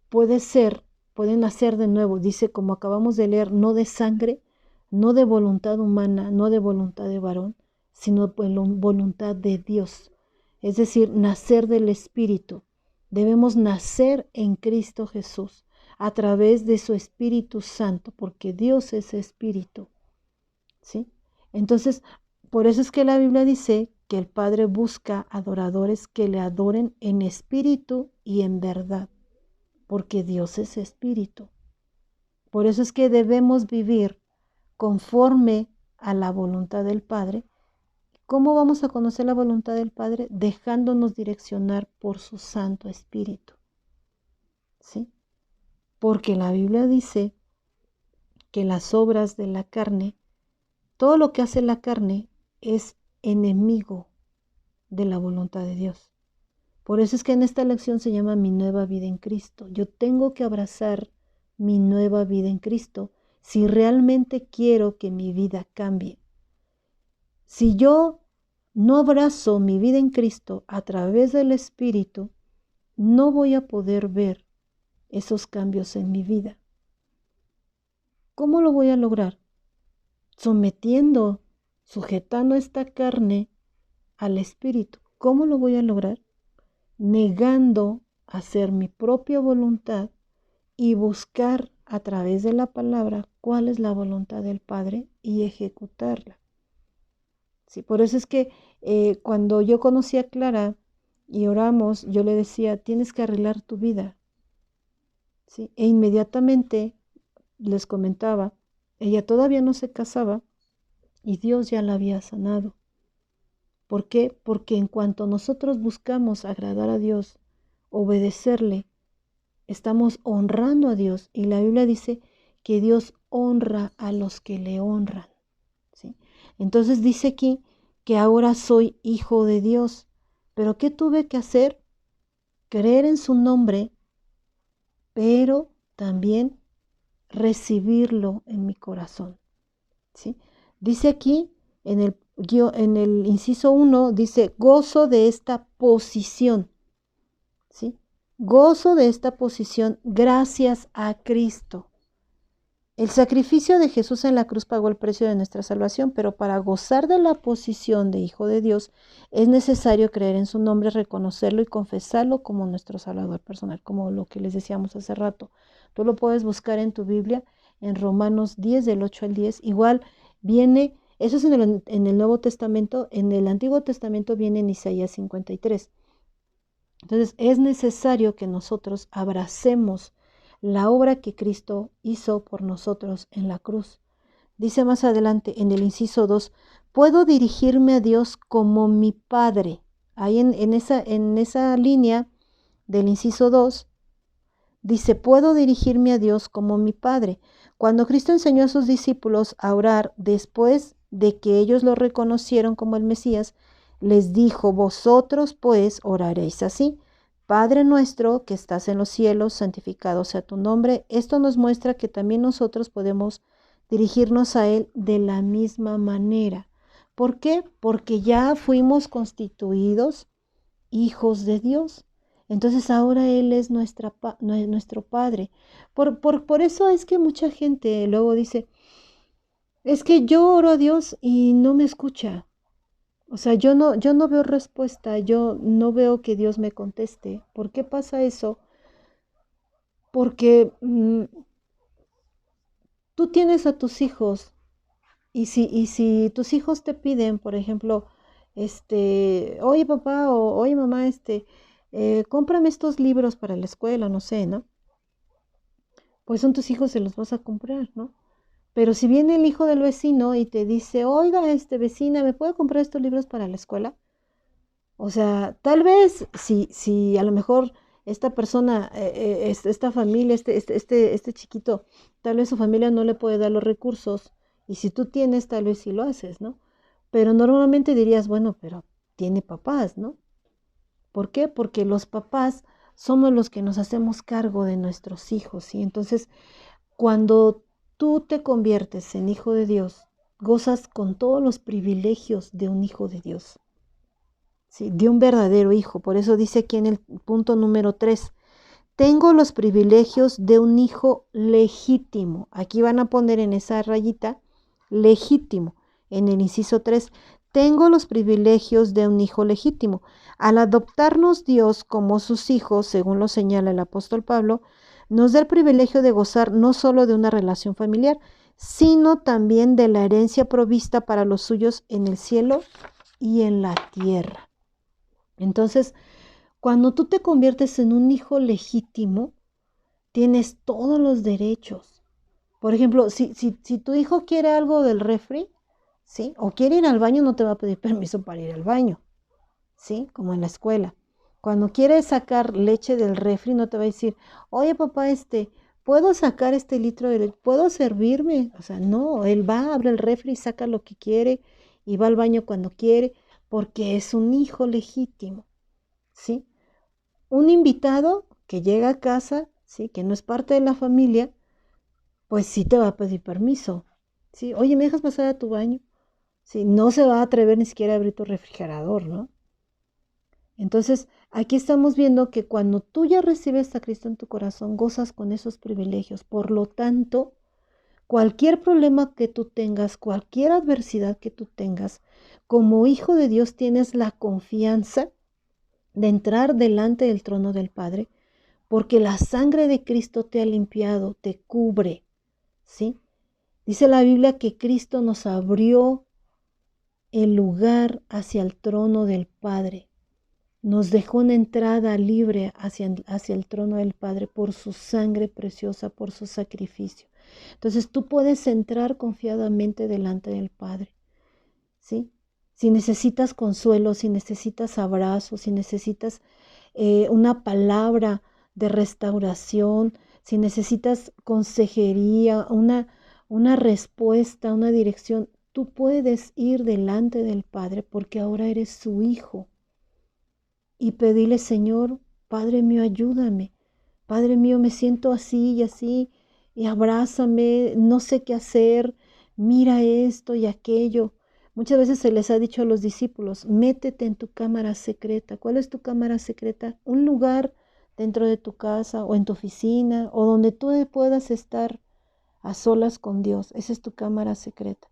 pueden nacer de nuevo. Dice, como acabamos de leer, no de sangre, no de voluntad humana, no de voluntad de varón, sino por voluntad de Dios. Es decir, nacer del Espíritu. Debemos nacer en Cristo Jesús a través de su Espíritu Santo, porque Dios es Espíritu, ¿sí? Entonces, por eso es que la Biblia dice que el Padre busca adoradores que le adoren en espíritu y en verdad, porque Dios es espíritu. Por eso es que debemos vivir conforme a la voluntad del Padre. ¿Cómo vamos a conocer la voluntad del Padre? Dejándonos direccionar por su Santo Espíritu, ¿sí? Porque la Biblia dice que las obras de la carne, todo lo que hace la carne, es enemigo de la voluntad de Dios. Por eso es que en esta lección se llama Mi nueva vida en Cristo. Yo tengo que abrazar mi nueva vida en Cristo si realmente quiero que mi vida cambie. Si yo no abrazo mi vida en Cristo a través del Espíritu, no voy a poder ver esos cambios en mi vida. ¿Cómo lo voy a lograr? Sujetando esta carne al Espíritu. ¿Cómo lo voy a lograr? Negando hacer mi propia voluntad y buscar a través de la palabra cuál es la voluntad del Padre y ejecutarla. Sí, por eso es que cuando yo conocí a Clara y oramos, yo le decía: tienes que arreglar tu vida, ¿sí? E inmediatamente les comentaba, ella todavía no se casaba y Dios ya la había sanado. ¿Por qué? Porque en cuanto nosotros buscamos agradar a Dios, obedecerle, estamos honrando a Dios. Y la Biblia dice que Dios honra a los que le honran, ¿sí? Entonces dice aquí que ahora soy hijo de Dios. ¿Pero qué tuve que hacer? Creer en su nombre, pero también recibirlo en mi corazón, ¿sí? Dice aquí en el inciso 1, dice: gozo de esta posición, ¿sí? Gozo de esta posición gracias a Cristo. El sacrificio de Jesús en la cruz pagó el precio de nuestra salvación, pero para gozar de la posición de Hijo de Dios es necesario creer en su nombre, reconocerlo y confesarlo como nuestro Salvador personal, como lo que les decíamos hace rato. Tú lo puedes buscar en tu Biblia, en Romanos 10, del 8 al 10. Igual viene, eso es en el Nuevo Testamento. En el Antiguo Testamento viene en Isaías 53. Entonces es necesario que nosotros abracemos la obra que Cristo hizo por nosotros en la cruz. Dice más adelante en el inciso 2, puedo dirigirme a Dios como mi Padre. Ahí en esa línea del inciso 2, dice: puedo dirigirme a Dios como mi Padre. Cuando Cristo enseñó a sus discípulos a orar después de que ellos lo reconocieron como el Mesías, les dijo: vosotros pues oraréis así: Padre nuestro que estás en los cielos, santificado sea tu nombre. Esto nos muestra que también nosotros podemos dirigirnos a Él de la misma manera. ¿Por qué? Porque ya fuimos constituidos hijos de Dios. Entonces ahora Él es nuestro Padre. Por eso es que mucha gente luego dice, es que yo oro a Dios y no me escucha. O sea, yo no veo respuesta, yo no veo que Dios me conteste. ¿Por qué pasa eso? Porque tú tienes a tus hijos y si tus hijos te piden, por ejemplo, oye papá o oye mamá, cómprame estos libros para la escuela, no sé, ¿no? Pues son tus hijos, se los vas a comprar, ¿no? Pero si viene el hijo del vecino y te dice, oiga, vecina, ¿me puede comprar estos libros para la escuela? O sea, tal vez si a lo mejor esta persona, esta familia, este chiquito, tal vez su familia no le puede dar los recursos y si tú tienes, tal vez sí lo haces, ¿no? Pero normalmente dirías, bueno, pero tiene papás, ¿no? ¿Por qué? Porque los papás somos los que nos hacemos cargo de nuestros hijos, y entonces cuando tú te conviertes en hijo de Dios, gozas con todos los privilegios de un hijo de Dios. Sí, de un verdadero hijo. Por eso dice aquí en el punto número 3, tengo los privilegios de un hijo legítimo. Aquí van a poner en esa rayita, legítimo. En el inciso 3, tengo los privilegios de un hijo legítimo. Al adoptarnos Dios como sus hijos, según lo señala el apóstol Pablo, nos da el privilegio de gozar no solo de una relación familiar, sino también de la herencia provista para los suyos en el cielo y en la tierra. Entonces, cuando tú te conviertes en un hijo legítimo, tienes todos los derechos. Por ejemplo, si tu hijo quiere algo del refri, ¿sí? O quiere ir al baño, no te va a pedir permiso para ir al baño, ¿sí? Como en la escuela. Cuando quiere sacar leche del refri, no te va a decir, oye papá, ¿puedo sacar este litro de leche? ¿Puedo servirme? O sea, no, él va, abre el refri, saca lo que quiere y va al baño cuando quiere, porque es un hijo legítimo, ¿sí? Un invitado que llega a casa, ¿sí? Que no es parte de la familia, pues sí te va a pedir permiso, ¿sí? Oye, ¿me dejas pasar a tu baño? Sí, no se va a atrever ni siquiera a abrir tu refrigerador, ¿no? Entonces, aquí estamos viendo que cuando tú ya recibes a Cristo en tu corazón, gozas con esos privilegios. Por lo tanto, cualquier problema que tú tengas, cualquier adversidad que tú tengas, como hijo de Dios tienes la confianza de entrar delante del trono del Padre, porque la sangre de Cristo te ha limpiado, te cubre, ¿sí? Dice la Biblia que Cristo nos abrió el lugar hacia el trono del Padre. Nos dejó una entrada libre hacia el trono del Padre por su sangre preciosa, por su sacrificio. Entonces tú puedes entrar confiadamente delante del Padre, ¿sí? Si necesitas consuelo, si necesitas abrazo, si necesitas una palabra de restauración, si necesitas consejería, una respuesta, una dirección, tú puedes ir delante del Padre porque ahora eres su hijo y pedirle, Señor, Padre mío, ayúdame. Padre mío, me siento así y así, y abrázame, no sé qué hacer, mira esto y aquello. Muchas veces se les ha dicho a los discípulos, métete en tu cámara secreta. ¿Cuál es tu cámara secreta? Un lugar dentro de tu casa o en tu oficina o donde tú puedas estar a solas con Dios. Esa es tu cámara secreta.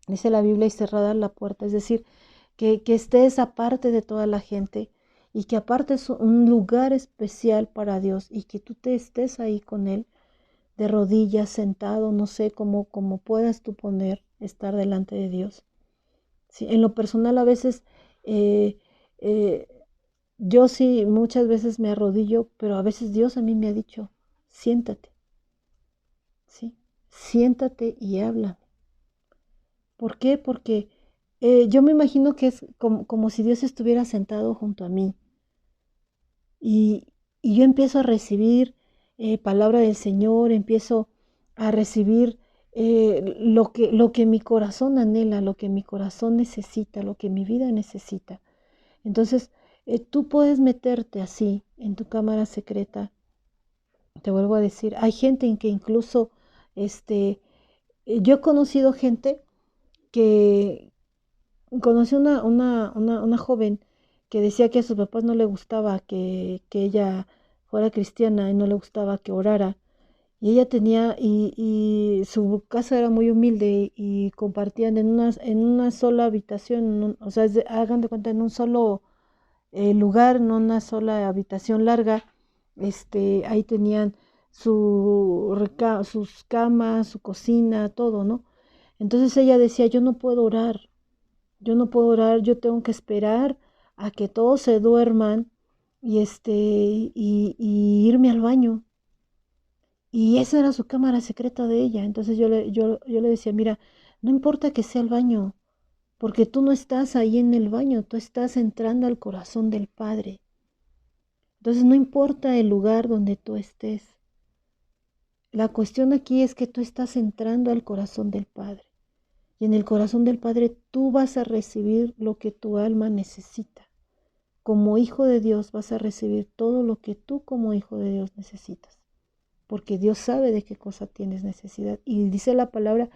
Dice la Biblia, y cerrada la puerta, es decir, que estés aparte de toda la gente y que apartes un lugar especial para Dios y que tú te estés ahí con Él de rodillas, sentado, no sé cómo puedas tú estar delante de Dios. Sí, en lo personal a veces, eh, eh, yo sí muchas veces me arrodillo, pero a veces Dios a mí me ha dicho, siéntate, ¿sí? Siéntate y habla. ¿Por qué? Porque yo me imagino que es como si Dios estuviera sentado junto a mí y yo empiezo a recibir palabra del Señor, empiezo a recibir lo que mi corazón anhela, lo que mi corazón necesita, lo que mi vida necesita. Entonces, tú puedes meterte así en tu cámara secreta. Te vuelvo a decir, hay gente en que incluso este, Yo he conocido gente que, conocí una joven que decía que a sus papás no le gustaba que ella fuera cristiana y no le gustaba que orara. Y ella tenía, y su casa era muy humilde y compartían en una sola habitación, o sea, hagan de cuenta, en un solo lugar, en una sola habitación larga. Ahí tenían sus camas, su cocina, todo, ¿no? Entonces ella decía, yo no puedo orar, yo no puedo orar, yo tengo que esperar a que todos se duerman y irme al baño. Y esa era su cámara secreta de ella. Entonces yo le decía, mira, no importa que sea el baño, porque tú no estás ahí en el baño, tú estás entrando al corazón del Padre. Entonces no importa el lugar donde tú estés. La cuestión aquí es que tú estás entrando al corazón del Padre. Y en el corazón del Padre tú vas a recibir lo que tu alma necesita. Como hijo de Dios vas a recibir todo lo que tú como hijo de Dios necesitas. Porque Dios sabe de qué cosa tienes necesidad. Y dice la palabra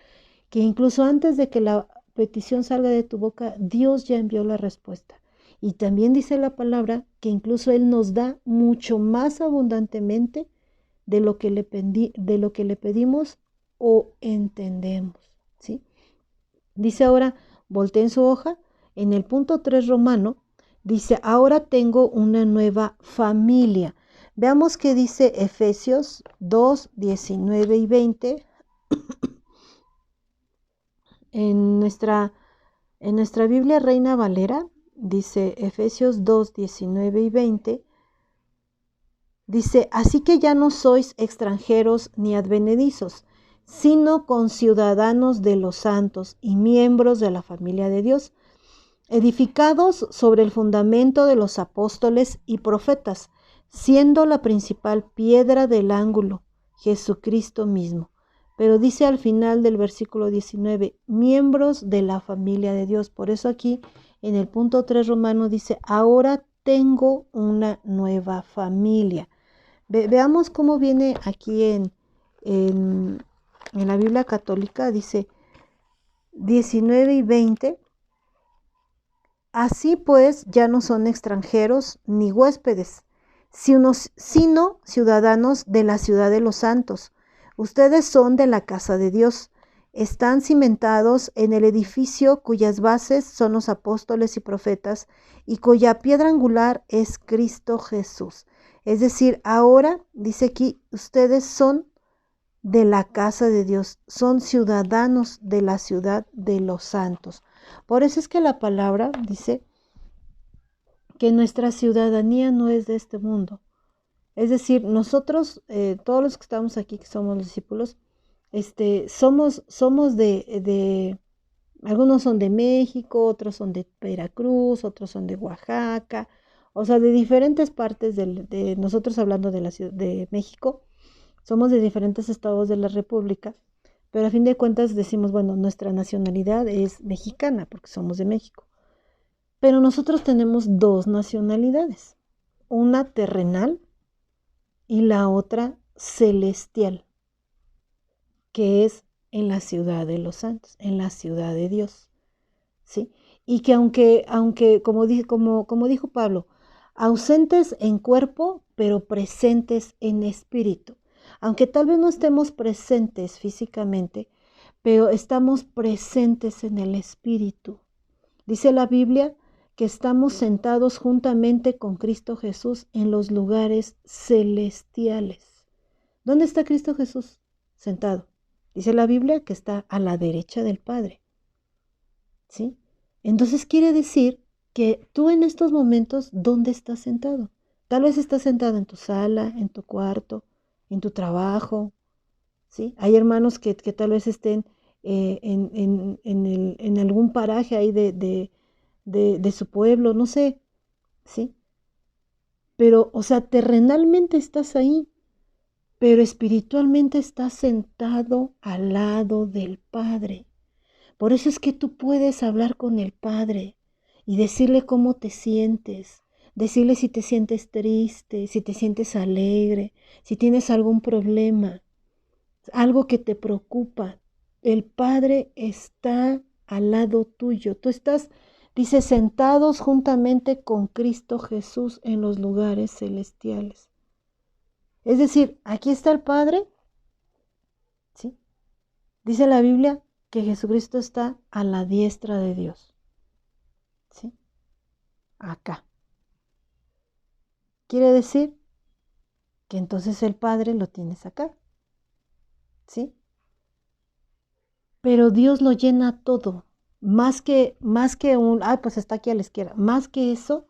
que incluso antes de que la petición salga de tu boca, Dios ya envió la respuesta. Y también dice la palabra que incluso Él nos da mucho más abundantemente de lo que le pedimos o entendemos, ¿sí? Dice ahora, volteen su hoja, en el punto 3 romano, dice, ahora tengo una nueva familia. Veamos qué dice Efesios 2, 19 y 20 en nuestra Biblia Reina Valera. Dice Efesios 2, 19 y 20. Dice, así que ya no sois extranjeros ni advenedizos, sino conciudadanos de los santos y miembros de la familia de Dios, edificados sobre el fundamento de los apóstoles y profetas, siendo la principal piedra del ángulo, Jesucristo mismo. Pero dice al final del versículo 19, miembros de la familia de Dios. Por eso aquí en el punto 3 romano dice, ahora tengo una nueva familia. Veamos cómo viene aquí en la Biblia católica, dice 19 y 20. Así pues, ya no son extranjeros ni huéspedes, sino ciudadanos de la ciudad de los santos. Ustedes son de la casa de Dios. Están cimentados en el edificio cuyas bases son los apóstoles y profetas y cuya piedra angular es Cristo Jesús. Es decir, ahora, dice aquí, ustedes son de la casa de Dios, son ciudadanos de la ciudad de los santos. Por eso es que la palabra dice que nuestra ciudadanía no es de este mundo. Es decir, nosotros, todos los que estamos aquí, que somos los discípulos, somos algunos son de México, otros son de Veracruz, otros son de Oaxaca, o sea, de diferentes partes de nosotros hablando de la ciudad de México, somos de diferentes estados de la República, pero a fin de cuentas decimos, bueno, nuestra nacionalidad es mexicana porque somos de México. Pero nosotros tenemos dos nacionalidades, una terrenal y la otra celestial, que es en la ciudad de los santos, en la ciudad de Dios, ¿sí? Y que aunque como dijo Pablo, ausentes en cuerpo, pero presentes en espíritu. Aunque tal vez no estemos presentes físicamente, pero estamos presentes en el espíritu. Dice la Biblia que estamos sentados juntamente con Cristo Jesús en los lugares celestiales. ¿Dónde está Cristo Jesús sentado? Dice la Biblia que está a la derecha del Padre, ¿sí? Entonces quiere decir que tú en estos momentos, ¿dónde estás sentado? Tal vez estás sentado en tu sala, en tu cuarto, en tu trabajo, ¿sí? Hay hermanos que tal vez estén en algún paraje ahí de su pueblo, no sé, ¿sí? Pero, o sea, terrenalmente estás ahí, pero espiritualmente estás sentado al lado del Padre. Por eso es que tú puedes hablar con el Padre y decirle cómo te sientes, decirle si te sientes triste, si te sientes alegre, si tienes algún problema, algo que te preocupa. El Padre está al lado tuyo. Tú estás, dice, sentados juntamente con Cristo Jesús en los lugares celestiales. Es decir, aquí está el Padre, ¿sí? Dice la Biblia que Jesucristo está a la diestra de Dios, ¿sí? Acá. Quiere decir que entonces el Padre lo tienes acá, ¿sí? Pero Dios lo llena todo, más que pues está aquí a la izquierda, más que eso,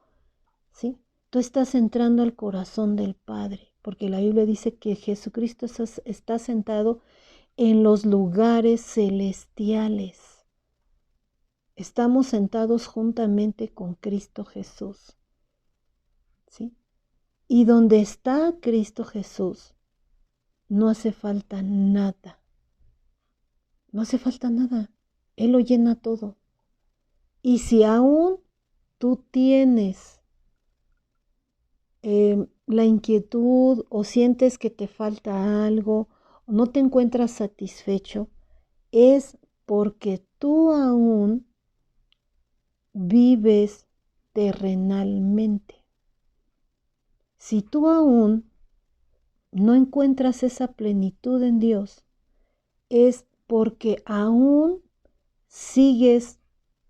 ¿sí? Tú estás entrando al corazón del Padre, porque la Biblia dice que Jesucristo está sentado en los lugares celestiales. Estamos sentados juntamente con Cristo Jesús, ¿sí? Y donde está Cristo Jesús, no hace falta nada. No hace falta nada. Él lo llena todo. Y si aún tú tienes la inquietud o sientes que te falta algo o no te encuentras satisfecho, es porque tú aún vives terrenalmente. Si tú aún no encuentras esa plenitud en Dios, es porque aún sigues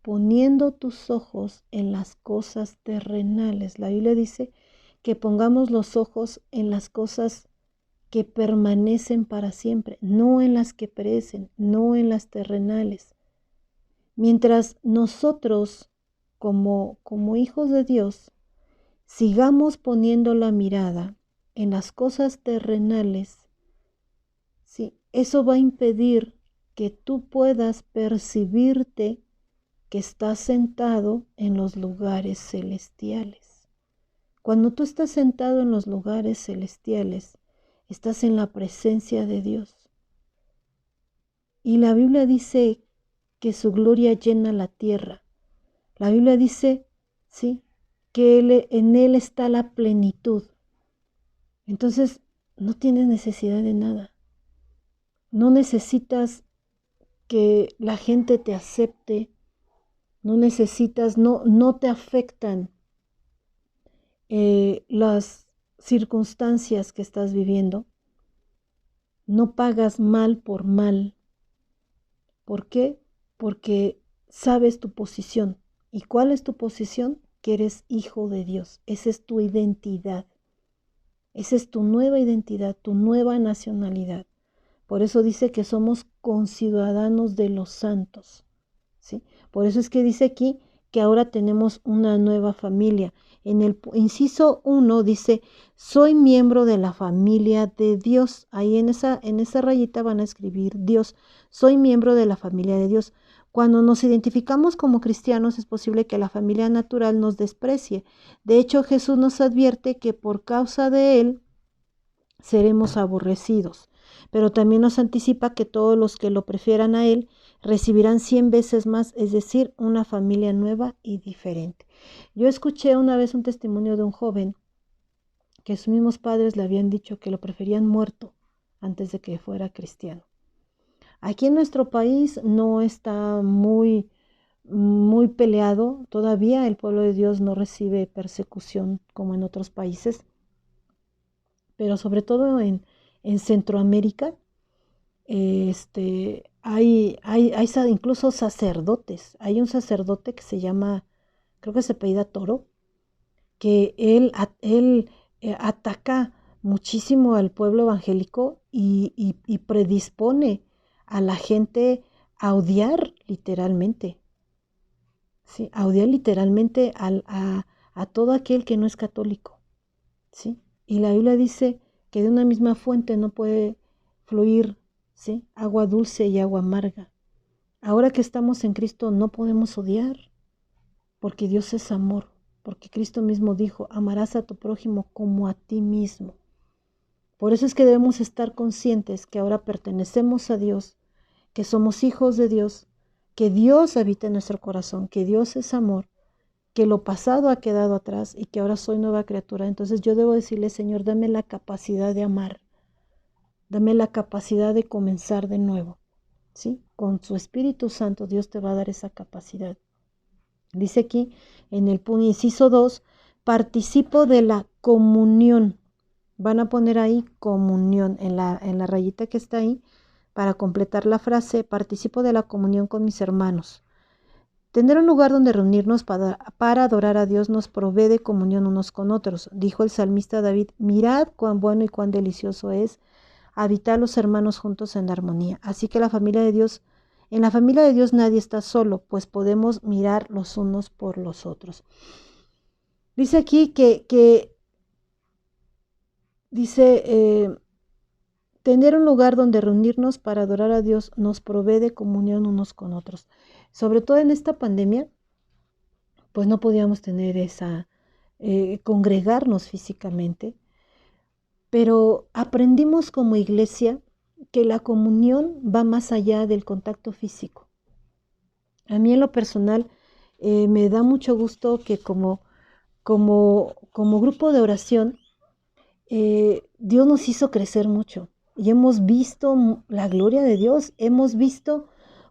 poniendo tus ojos en las cosas terrenales. La Biblia dice que pongamos los ojos en las cosas que permanecen para siempre, no en las que perecen, no en las terrenales. Mientras nosotros, como hijos de Dios, sigamos poniendo la mirada en las cosas terrenales, ¿sí? Eso va a impedir que tú puedas percibirte que estás sentado en los lugares celestiales. Cuando tú estás sentado en los lugares celestiales, estás en la presencia de Dios. Y la Biblia dice que su gloria llena la tierra. La Biblia dice, sí, que en Él está la plenitud. Entonces, no tienes necesidad de nada. No necesitas que la gente te acepte. No necesitas, no te afectan las circunstancias que estás viviendo. No pagas mal por mal. ¿Por qué? Porque sabes tu posición. ¿Y cuál es tu posición? Que eres hijo de Dios. Esa es tu identidad. Esa es tu nueva identidad, tu nueva nacionalidad. Por eso dice que somos conciudadanos de los santos, ¿sí? Por eso es que dice aquí que ahora tenemos una nueva familia. En el inciso 1 dice, soy miembro de la familia de Dios. Ahí en esa rayita van a escribir Dios. Soy miembro de la familia de Dios. Cuando nos identificamos como cristianos es posible que la familia natural nos desprecie. De hecho, Jesús nos advierte que por causa de Él seremos aborrecidos. Pero también nos anticipa que todos los que lo prefieran a Él recibirán 100 veces más, es decir, una familia nueva y diferente. Yo escuché una vez un testimonio de un joven que sus mismos padres le habían dicho que lo preferían muerto antes de que fuera cristiano. Aquí en nuestro país no está muy peleado, todavía el pueblo de Dios no recibe persecución como en otros países, pero sobre todo en Centroamérica, hay incluso sacerdotes. Hay un sacerdote que se llama, creo que se apellida Toro, que él ataca muchísimo al pueblo evangélico y predispone a la gente a odiar literalmente, ¿sí? A odiar literalmente a todo aquel que no es católico, ¿sí? Y la Biblia dice que de una misma fuente no puede fluir, ¿sí?, agua dulce y agua amarga. Ahora que estamos en Cristo no podemos odiar, porque Dios es amor, porque Cristo mismo dijo, amarás a tu prójimo como a ti mismo. Por eso es que debemos estar conscientes que ahora pertenecemos a Dios, que somos hijos de Dios, que Dios habita en nuestro corazón, que Dios es amor, que lo pasado ha quedado atrás y que ahora soy nueva criatura. Entonces yo debo decirle, Señor, dame la capacidad de amar, dame la capacidad de comenzar de nuevo, ¿sí? con su Espíritu Santo, Dios te va a dar esa capacidad. Dice aquí en el inciso 2, participo de la comunión. Van a poner ahí comunión en la rayita que está ahí para completar la frase, participo de la comunión con mis hermanos. Tener un lugar donde reunirnos para adorar a Dios nos provee de comunión unos con otros. Dijo el salmista David, mirad cuán bueno y cuán delicioso es habitar los hermanos juntos en armonía. Así que en la familia de Dios nadie está solo, pues podemos mirar los unos por los otros. Dice aquí dice, tener un lugar donde reunirnos para adorar a Dios nos provee de comunión unos con otros. Sobre todo en esta pandemia, pues no podíamos tener congregarnos físicamente, pero aprendimos como iglesia que la comunión va más allá del contacto físico. A mí en lo personal me da mucho gusto que como grupo de oración, Dios nos hizo crecer mucho y hemos visto la gloria de Dios, hemos visto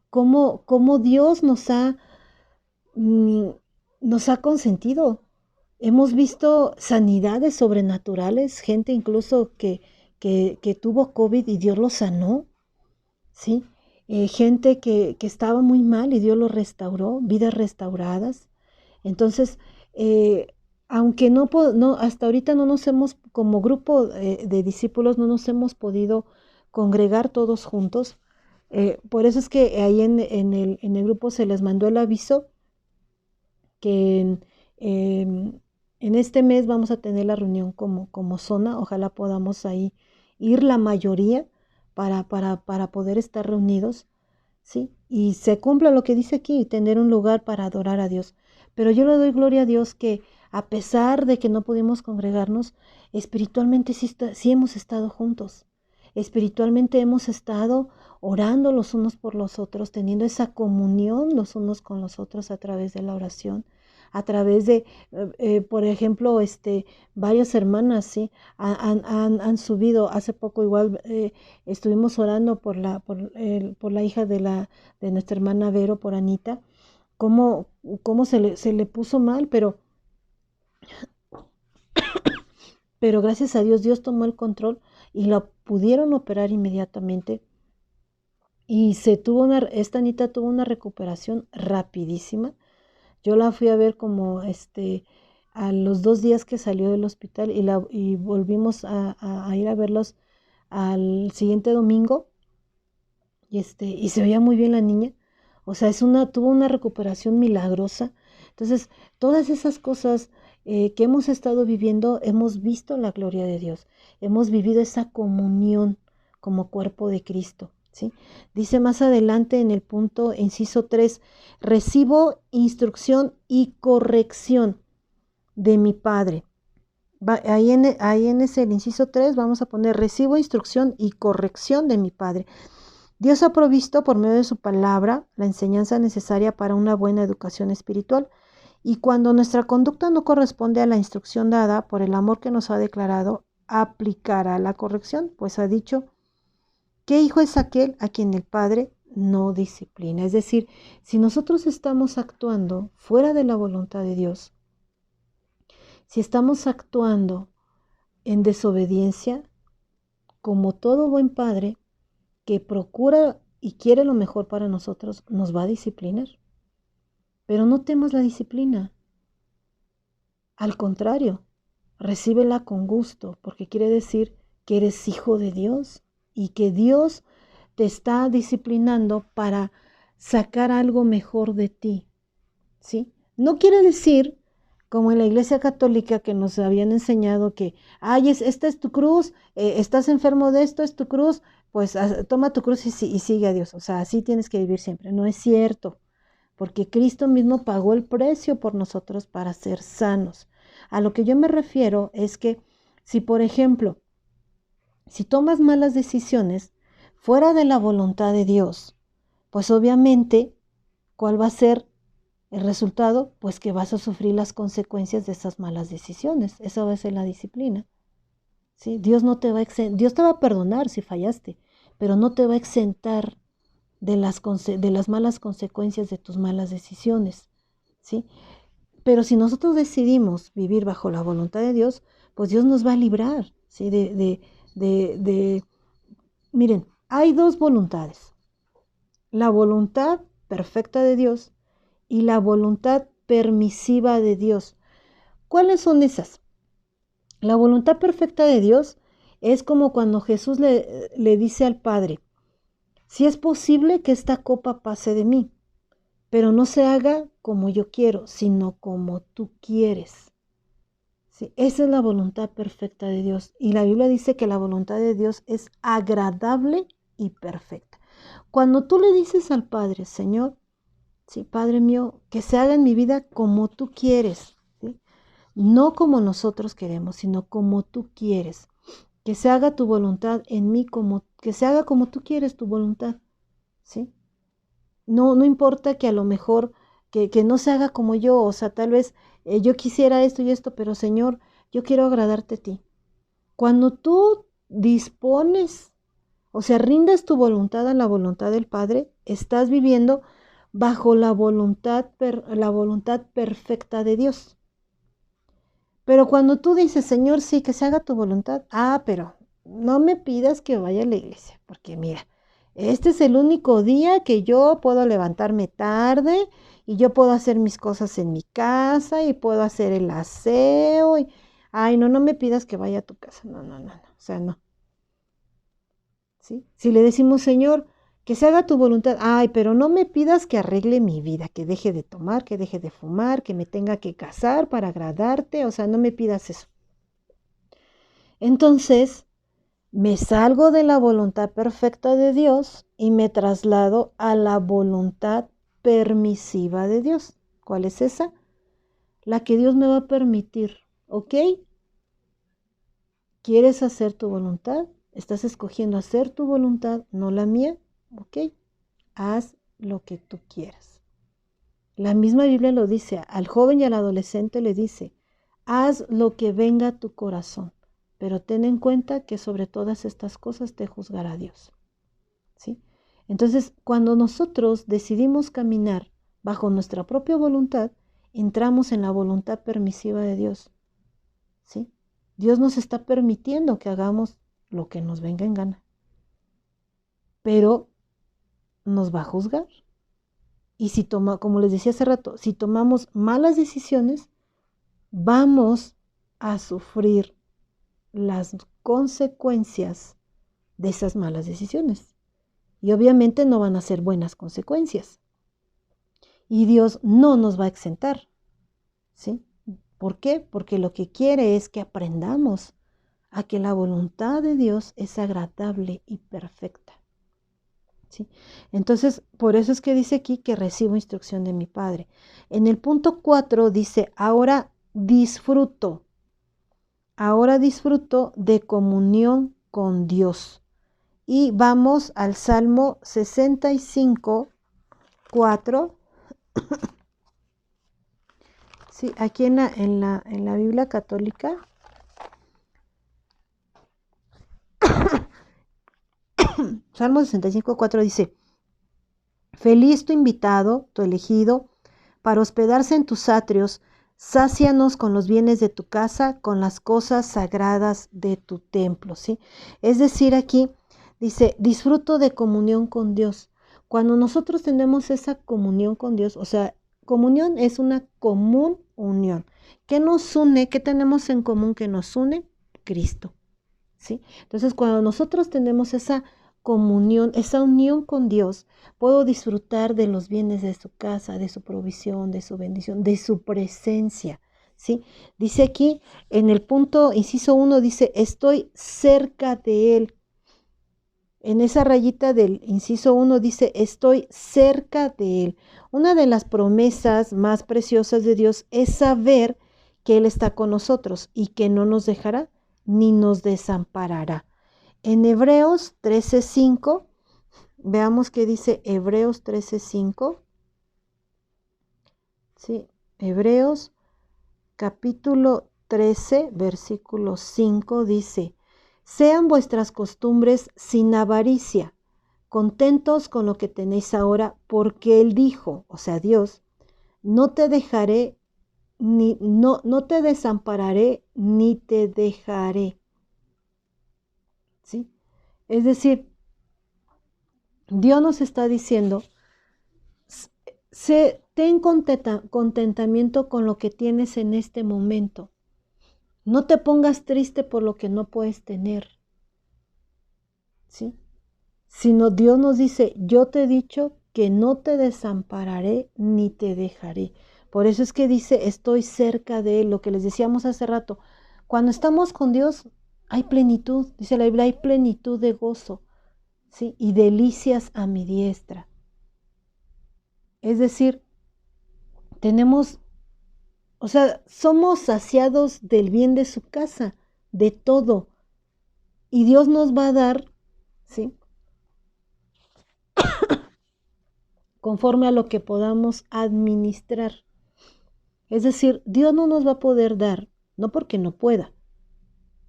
cómo Dios nos ha consentido. Hemos visto sanidades sobrenaturales, gente incluso que tuvo COVID y Dios lo sanó, ¿sí? Gente que estaba muy mal y Dios lo restauró, vidas restauradas. Entonces, aunque no, hasta ahorita no nos hemos, como grupo de discípulos, no nos hemos podido congregar todos juntos. Por eso es que ahí en el grupo se les mandó el aviso que en este mes vamos a tener la reunión como zona. Ojalá podamos ahí ir la mayoría para poder estar reunidos, ¿sí? Y se cumpla lo que dice aquí, tener un lugar para adorar a Dios. Pero yo le doy gloria a Dios que a pesar de que no pudimos congregarnos, espiritualmente sí hemos estado juntos. Espiritualmente hemos estado orando los unos por los otros, teniendo esa comunión los unos con los otros a través de la oración, a través de, por ejemplo, varias hermanas, ¿sí? Han subido. Hace poco igual estuvimos orando por la hija de nuestra hermana Vero, por Anita, cómo se le puso mal, pero gracias a Dios, Dios tomó el control y la pudieron operar inmediatamente. Y esta Anita tuvo una recuperación rapidísima. Yo la fui a ver como a los 2 días que salió del hospital y volvimos a ir a verlos al siguiente domingo y se veía muy bien la niña. O sea, tuvo una recuperación milagrosa. Entonces, todas esas cosas que hemos estado viviendo, hemos visto la gloria de Dios. Hemos vivido esa comunión como cuerpo de Cristo, ¿sí? Dice más adelante en el punto, inciso 3, recibo instrucción y corrección de mi Padre. Ahí en ese inciso 3 vamos a poner recibo instrucción y corrección de mi Padre. Dios ha provisto por medio de su palabra la enseñanza necesaria para una buena educación espiritual. Y cuando nuestra conducta no corresponde a la instrucción dada por el amor que nos ha declarado, aplicará la corrección, pues ha dicho, ¿qué hijo es aquel a quien el Padre no disciplina? Es decir, si nosotros estamos actuando fuera de la voluntad de Dios, si estamos actuando en desobediencia, como todo buen padre que procura y quiere lo mejor para nosotros, nos va a disciplinar. Pero no temas la disciplina. Al contrario, recíbela con gusto, porque quiere decir que eres hijo de Dios y que Dios te está disciplinando para sacar algo mejor de ti, ¿sí? No quiere decir, como en la Iglesia Católica que nos habían enseñado que, esta es tu cruz, estás enfermo de esto, es tu cruz, pues toma tu cruz y sigue a Dios. O sea, así tienes que vivir siempre. No es cierto, porque Cristo mismo pagó el precio por nosotros para ser sanos. A lo que yo me refiero es que si, por ejemplo, si tomas malas decisiones fuera de la voluntad de Dios, pues obviamente, ¿cuál va a ser el resultado? Pues que vas a sufrir las consecuencias de esas malas decisiones. Esa va a ser la disciplina, ¿sí? Dios te va a perdonar si fallaste, pero no te va a exentar de las malas consecuencias de tus malas decisiones, ¿sí? Pero si nosotros decidimos vivir bajo la voluntad de Dios, pues Dios nos va a librar, ¿sí? Miren, hay dos voluntades: la voluntad perfecta de Dios y la voluntad permisiva de Dios. ¿Cuáles son esas? La voluntad perfecta de Dios es como cuando Jesús le dice al Padre: si es posible que esta copa pase de mí, pero no se haga como yo quiero, sino como tú quieres. ¿Sí? Esa es la voluntad perfecta de Dios. Y la Biblia dice que la voluntad de Dios es agradable y perfecta. Cuando tú le dices al Padre: Señor, sí, Padre mío, que se haga en mi vida como tú quieres, ¿sí? No como nosotros queremos, sino como tú quieres. Que se haga tu voluntad en mí, que se haga como tú quieres tu voluntad, ¿sí? No importa que a lo mejor que no se haga como yo, o sea, tal vez yo quisiera esto y esto, pero Señor, yo quiero agradarte a ti. Cuando tú dispones, o sea, rindes tu voluntad a la voluntad del Padre, estás viviendo bajo la voluntad perfecta de Dios. Pero cuando tú dices: Señor, sí, que se haga tu voluntad, pero no me pidas que vaya a la iglesia, porque mira, este es el único día que yo puedo levantarme tarde y yo puedo hacer mis cosas en mi casa y puedo hacer el aseo ay, no me pidas que vaya a tu casa, no, o sea, no, ¿sí? Si le decimos: Señor, que se haga tu voluntad, pero no me pidas que arregle mi vida, que deje de tomar, que deje de fumar, que me tenga que casar para agradarte, o sea, no me pidas eso. Entonces, me salgo de la voluntad perfecta de Dios y me traslado a la voluntad permisiva de Dios. ¿Cuál es esa? La que Dios me va a permitir, ¿ok? ¿Quieres hacer tu voluntad? ¿Estás escogiendo hacer tu voluntad, no la mía? ¿Ok? Haz lo que tú quieras. La misma Biblia lo dice, al joven y al adolescente le dice: haz lo que venga a tu corazón, pero ten en cuenta que sobre todas estas cosas te juzgará Dios, ¿sí? Entonces, cuando nosotros decidimos caminar bajo nuestra propia voluntad, entramos en la voluntad permisiva de Dios, ¿sí? Dios nos está permitiendo que hagamos lo que nos venga en gana, pero nos va a juzgar. Y si como les decía hace rato, si tomamos malas decisiones, vamos a sufrir las consecuencias de esas malas decisiones. Y obviamente no van a ser buenas consecuencias. Y Dios no nos va a exentar, ¿sí? ¿Por qué? Porque lo que quiere es que aprendamos a que la voluntad de Dios es agradable y perfecta, ¿sí? Entonces, por eso es que dice aquí que recibo instrucción de mi Padre. En el punto 4 dice: ahora disfruto de comunión con Dios. Y vamos al Salmo 65, 4. Sí, aquí en la Biblia católica. Salmo 65, 4 dice: feliz tu invitado, tu elegido, para hospedarse en tus atrios. Sácianos con los bienes de tu casa, con las cosas sagradas de tu templo, ¿sí? Es decir, aquí dice: disfruto de comunión con Dios. Cuando nosotros tenemos esa comunión con Dios, o sea, comunión es una común unión. ¿Qué nos une? ¿Qué tenemos en común que nos une? Cristo, ¿sí? Entonces, cuando nosotros tenemos esa comunión, esa unión con Dios, puedo disfrutar de los bienes de su casa, de su provisión, de su bendición, de su presencia, ¿sí? Dice aquí en el punto inciso 1, dice: estoy cerca de Él. En esa rayita del inciso 1 dice: estoy cerca de Él. Una de las promesas más preciosas de Dios es saber que Él está con nosotros y que no nos dejará ni nos desamparará. En Hebreos 13:5, veamos qué dice Hebreos 13:5. Sí, Hebreos capítulo 13, versículo 5 dice: sean vuestras costumbres sin avaricia, contentos con lo que tenéis ahora, porque Él dijo, o sea, Dios, no te dejaré, no te desampararé, ni te dejaré. ¿Sí? Es decir, Dios nos está diciendo, ten contentamiento con lo que tienes en este momento. No te pongas triste por lo que no puedes tener. ¿Sí? Sino Dios nos dice, yo te he dicho que no te desampararé ni te dejaré. Por eso es que dice, estoy cerca de Él, lo que les decíamos hace rato. Cuando estamos con Dios, hay plenitud, dice la Biblia, hay plenitud de gozo, ¿sí? Y delicias a mi diestra. Es decir, tenemos, o sea, somos saciados del bien de su casa, de todo. Y Dios nos va a dar, ¿sí? Conforme a lo que podamos administrar. Es decir, Dios no nos va a poder dar, no porque no pueda,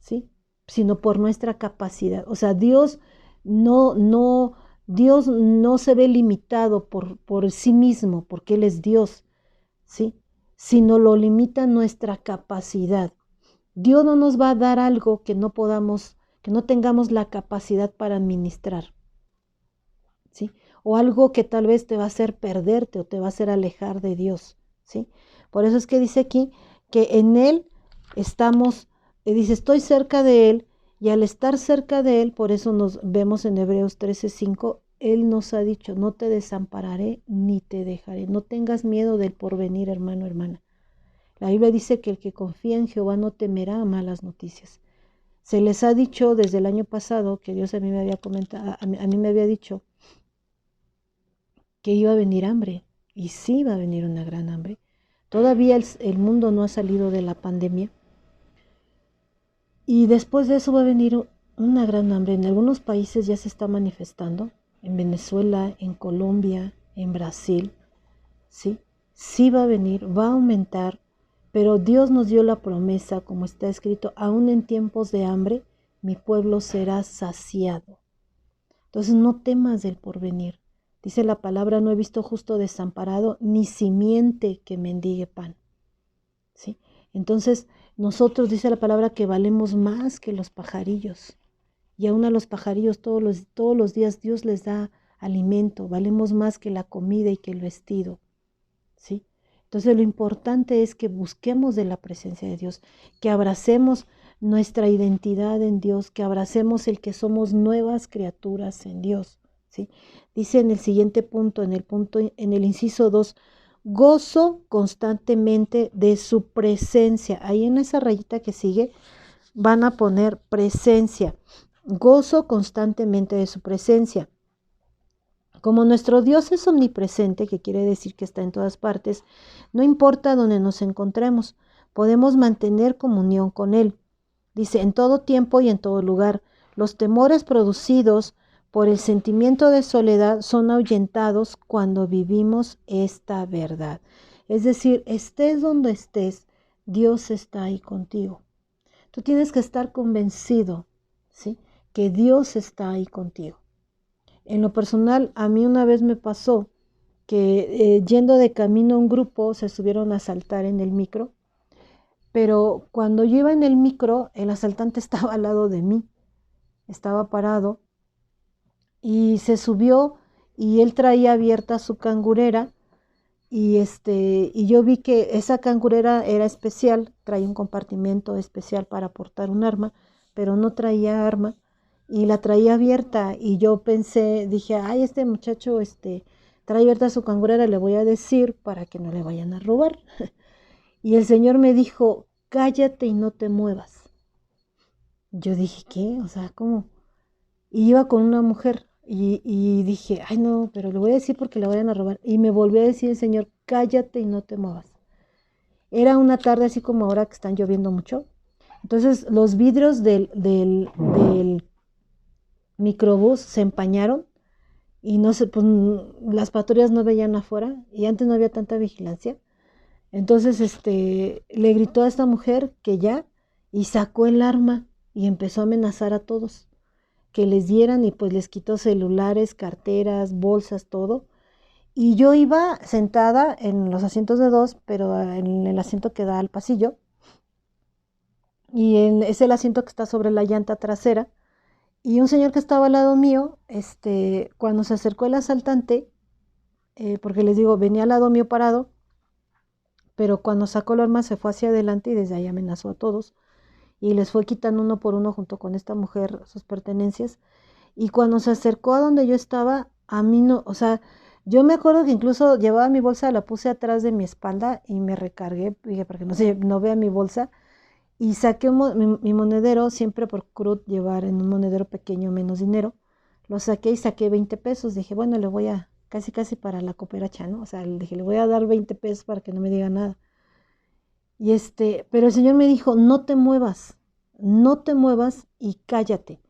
¿sí? Sino por nuestra capacidad. O sea, Dios no se ve limitado por sí mismo, porque Él es Dios, ¿sí? Sino lo limita nuestra capacidad. Dios no nos va a dar algo que no podamos, que no tengamos la capacidad para administrar, ¿sí? O algo que tal vez te va a hacer perderte o te va a hacer alejar de Dios, ¿sí? Por eso es que dice aquí que en Él estamos, dice, estoy cerca de Él, y al estar cerca de Él, por eso nos vemos en Hebreos 13:5, Él nos ha dicho, no te desampararé ni te dejaré. No tengas miedo del porvenir, hermano, hermana. La Biblia dice que el que confía en Jehová no temerá malas noticias. Se les ha dicho desde el año pasado, que Dios a mí me había comentado, a mí me había dicho que iba a venir hambre, y sí va a venir una gran hambre. Todavía el mundo no ha salido de la pandemia, y después de eso va a venir una gran hambre. En algunos países ya se está manifestando, en Venezuela, en Colombia, en Brasil, ¿sí? Sí va a venir, va a aumentar, pero Dios nos dio la promesa, como está escrito, aún en tiempos de hambre, mi pueblo será saciado. Entonces no temas del porvenir. Dice la palabra, no he visto justo desamparado, ni simiente que mendigue pan. ¿Sí? Entonces nosotros, dice la palabra, que valemos más que los pajarillos. Y aún a los pajarillos todos los días Dios les da alimento. Valemos más que la comida y que el vestido. ¿Sí? Entonces lo importante es que busquemos de la presencia de Dios, que abracemos nuestra identidad en Dios, que abracemos el que somos nuevas criaturas en Dios, ¿sí? Dice en el siguiente punto, en el inciso 2, gozo constantemente de su presencia. Ahí en esa rayita que sigue van a poner presencia, gozo constantemente de su presencia. Como nuestro Dios es omnipresente, que quiere decir que está en todas partes, no importa dónde nos encontremos, podemos mantener comunión con Él. Dice, en todo tiempo y en todo lugar, los temores producidos por el sentimiento de soledad son ahuyentados cuando vivimos esta verdad. Es decir, estés donde estés, Dios está ahí contigo. Tú tienes que estar convencido, ¿sí?, que Dios está ahí contigo. En lo personal, a mí una vez me pasó que yendo de camino a un grupo se subieron a asaltar en el micro, pero cuando yo iba en el micro, el asaltante estaba al lado de mí, estaba parado y se subió y él traía abierta su cangurera y yo vi que esa cangurera era especial, traía un compartimento especial para portar un arma, pero no traía arma. Y la traía abierta y yo pensé, dije, ay, este muchacho trae abierta su cangurera, le voy a decir para que no le vayan a robar. Y el Señor me dijo, cállate y no te muevas. Yo dije, ¿qué? O sea, ¿cómo? Y iba con una mujer y dije, ay, no, pero le voy a decir porque le vayan a robar. Y me volvió a decir el Señor, cállate y no te muevas. Era una tarde así como ahora que están lloviendo mucho. Entonces los vidrios del microbús se empañaron y no sé, pues las patrullas no veían afuera y antes no había tanta vigilancia. Entonces le gritó a esta mujer que ya, y sacó el arma y empezó a amenazar a todos. que les dieran y pues les quitó celulares, carteras, bolsas, todo. Y yo iba sentada en los asientos de dos, pero en el asiento que da al pasillo. Y es el asiento que está sobre la llanta trasera. Y un señor que estaba al lado mío, cuando se acercó el asaltante, porque les digo, venía al lado mío parado, pero cuando sacó el arma se fue hacia adelante y desde ahí amenazó a todos. Y les fue quitando uno por uno junto con esta mujer sus pertenencias. Y cuando se acercó a donde yo estaba, a mí no, o sea, yo me acuerdo que incluso llevaba mi bolsa, la puse atrás de mi espalda y me recargué, dije, para que no vea mi bolsa, y saqué mi monedero, siempre procuro llevar en un monedero pequeño menos dinero, lo saqué y saqué 20 pesos, dije, bueno, le voy a, casi casi para la cooperacha, ¿no? O sea, le dije, le voy a dar 20 pesos para que no me diga nada. Y pero el Señor me dijo, no te muevas y cállate.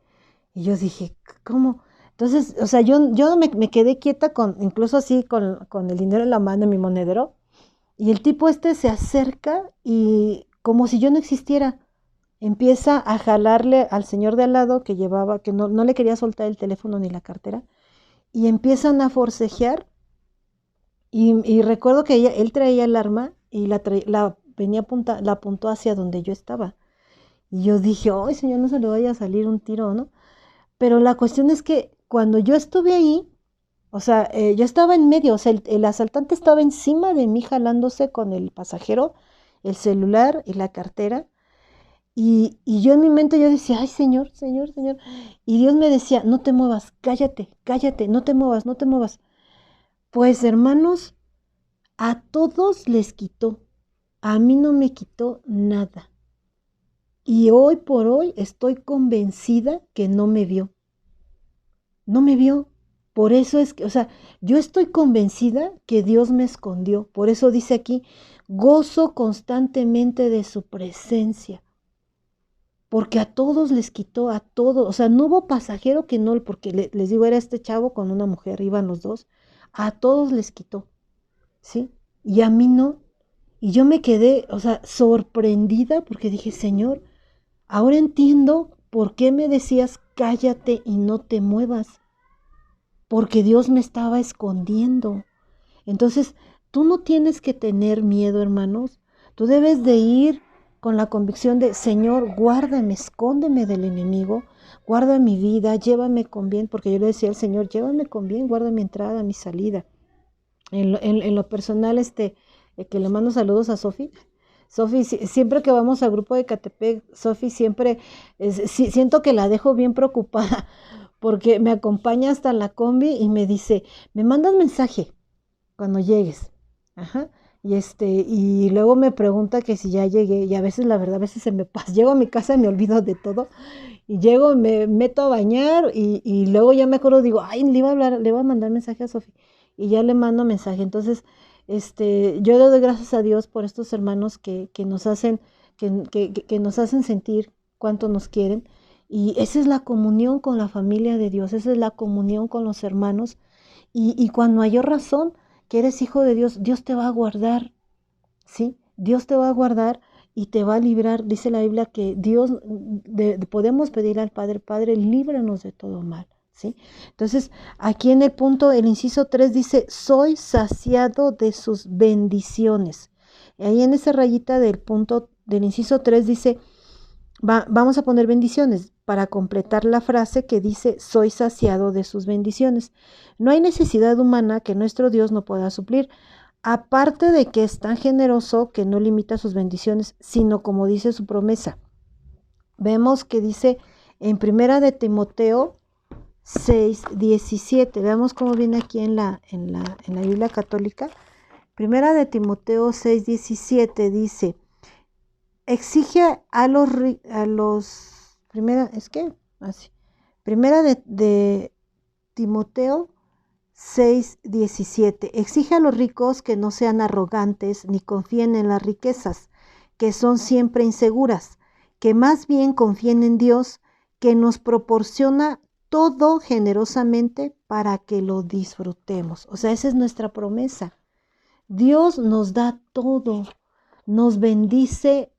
Y yo dije, ¿cómo? Entonces, o sea, yo me quedé quieta incluso así con el dinero en la mano en mi monedero. Y el tipo se acerca y como si yo no existiera, empieza a jalarle al señor de al lado que llevaba, que no le quería soltar el teléfono ni la cartera, y empiezan a forcejear. Y recuerdo que él traía el arma y la apuntó hacia donde yo estaba. Y yo dije, ay, señor, no se le vaya a salir un tiro, ¿no? Pero la cuestión es que cuando yo estuve ahí, o sea, yo estaba en medio, o sea, el asaltante estaba encima de mí jalándose con el pasajero, el celular y la cartera. Y yo en mi mente yo decía, ay, señor, señor, señor. Y Dios me decía, no te muevas, cállate, cállate, no te muevas, no te muevas. Pues hermanos, a todos les quitó, a mí no me quitó nada. Y hoy por hoy estoy convencida que no me vio. No me vio. Por eso es que, o sea, yo estoy convencida que Dios me escondió. Por eso dice aquí, gozo constantemente de su presencia. Porque a todos les quitó, a todos. O sea, no hubo pasajero que no, porque les digo, era este chavo con una mujer, iban los dos. A todos les quitó, ¿sí? Y a mí no. Y yo me quedé, o sea, sorprendida porque dije, Señor, ahora entiendo por qué me decías cállate y no te muevas. Porque Dios me estaba escondiendo. Entonces, tú no tienes que tener miedo, hermanos. Tú debes de ir con la convicción de, Señor, guárdame, escóndeme del enemigo, guarda mi vida, llévame con bien, porque yo le decía al Señor, llévame con bien, guarda mi entrada, mi salida. En lo personal, que le mando saludos a Sofi. Sofi, siempre que vamos al grupo de Catepec, Sofi siempre, siento que la dejo bien preocupada, porque me acompaña hasta la combi y me dice, me mandas mensaje cuando llegues. Ajá. Y luego me pregunta que si ya llegué, y a veces, la verdad, a veces se me pasa, llego a mi casa y me olvido de todo, y llego, me meto a bañar, y luego ya me acuerdo, digo, ay, le iba a hablar, le iba a mandar mensaje a Sofi, y ya le mando mensaje. Entonces, yo le doy gracias a Dios por estos hermanos que nos hacen, que nos hacen sentir cuánto nos quieren, y esa es la comunión con la familia de Dios, esa es la comunión con los hermanos, y cuando hay razón, que eres hijo de Dios, Dios te va a guardar, ¿sí? Dios te va a guardar y te va a librar. Dice la Biblia que Dios, podemos pedir al Padre, Padre, líbranos de todo mal, ¿sí? Entonces, aquí en el punto, el inciso 3 dice, soy saciado de sus bendiciones. Y ahí en esa rayita del punto, del inciso 3 dice, vamos a poner bendiciones para completar la frase que dice, soy saciado de sus bendiciones. No hay necesidad humana que nuestro Dios no pueda suplir, aparte de que es tan generoso que no limita sus bendiciones, sino como dice su promesa. Vemos que dice en Primera de Timoteo 6:17, veamos cómo viene aquí en la Biblia católica. Primera de Timoteo 6:17 dice, exige a los primera de Timoteo 6:17, exige a los ricos que no sean arrogantes ni confíen en las riquezas, que son siempre inseguras, que más bien confíen en Dios, que nos proporciona todo generosamente para que lo disfrutemos. O sea, esa es nuestra promesa. Dios nos da todo, nos bendice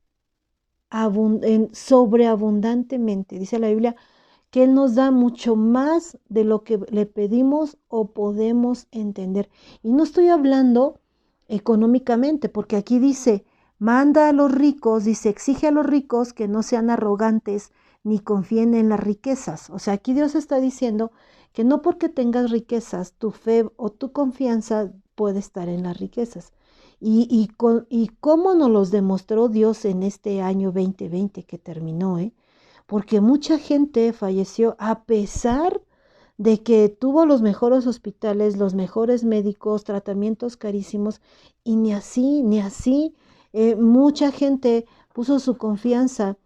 sobreabundantemente. Dice la Biblia que Él nos da mucho más de lo que le pedimos o podemos entender. Y no estoy hablando económicamente, porque aquí dice, manda a los ricos, dice, exige a los ricos que no sean arrogantes ni confíen en las riquezas. O sea, aquí Dios está diciendo que no porque tengas riquezas, tu fe o tu confianza puede estar en las riquezas. Y cómo nos los demostró Dios en este año 2020 que terminó, porque mucha gente falleció a pesar de que tuvo los mejores hospitales, los mejores médicos, tratamientos carísimos, y ni así, mucha gente puso su confianza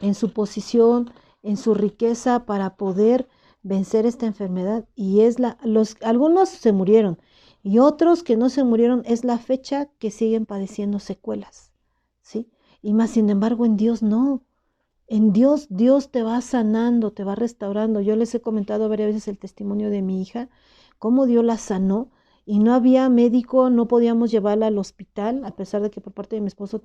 en su posición, en su riqueza para poder vencer esta enfermedad. Y algunos se murieron y otros que no se murieron es la fecha que siguen padeciendo secuelas, ¿sí? Y más sin embargo en Dios no. En Dios, Dios te va sanando, te va restaurando. Yo les he comentado varias veces el testimonio de mi hija, cómo Dios la sanó y no había médico, no podíamos llevarla al hospital, a pesar de que por parte de mi esposo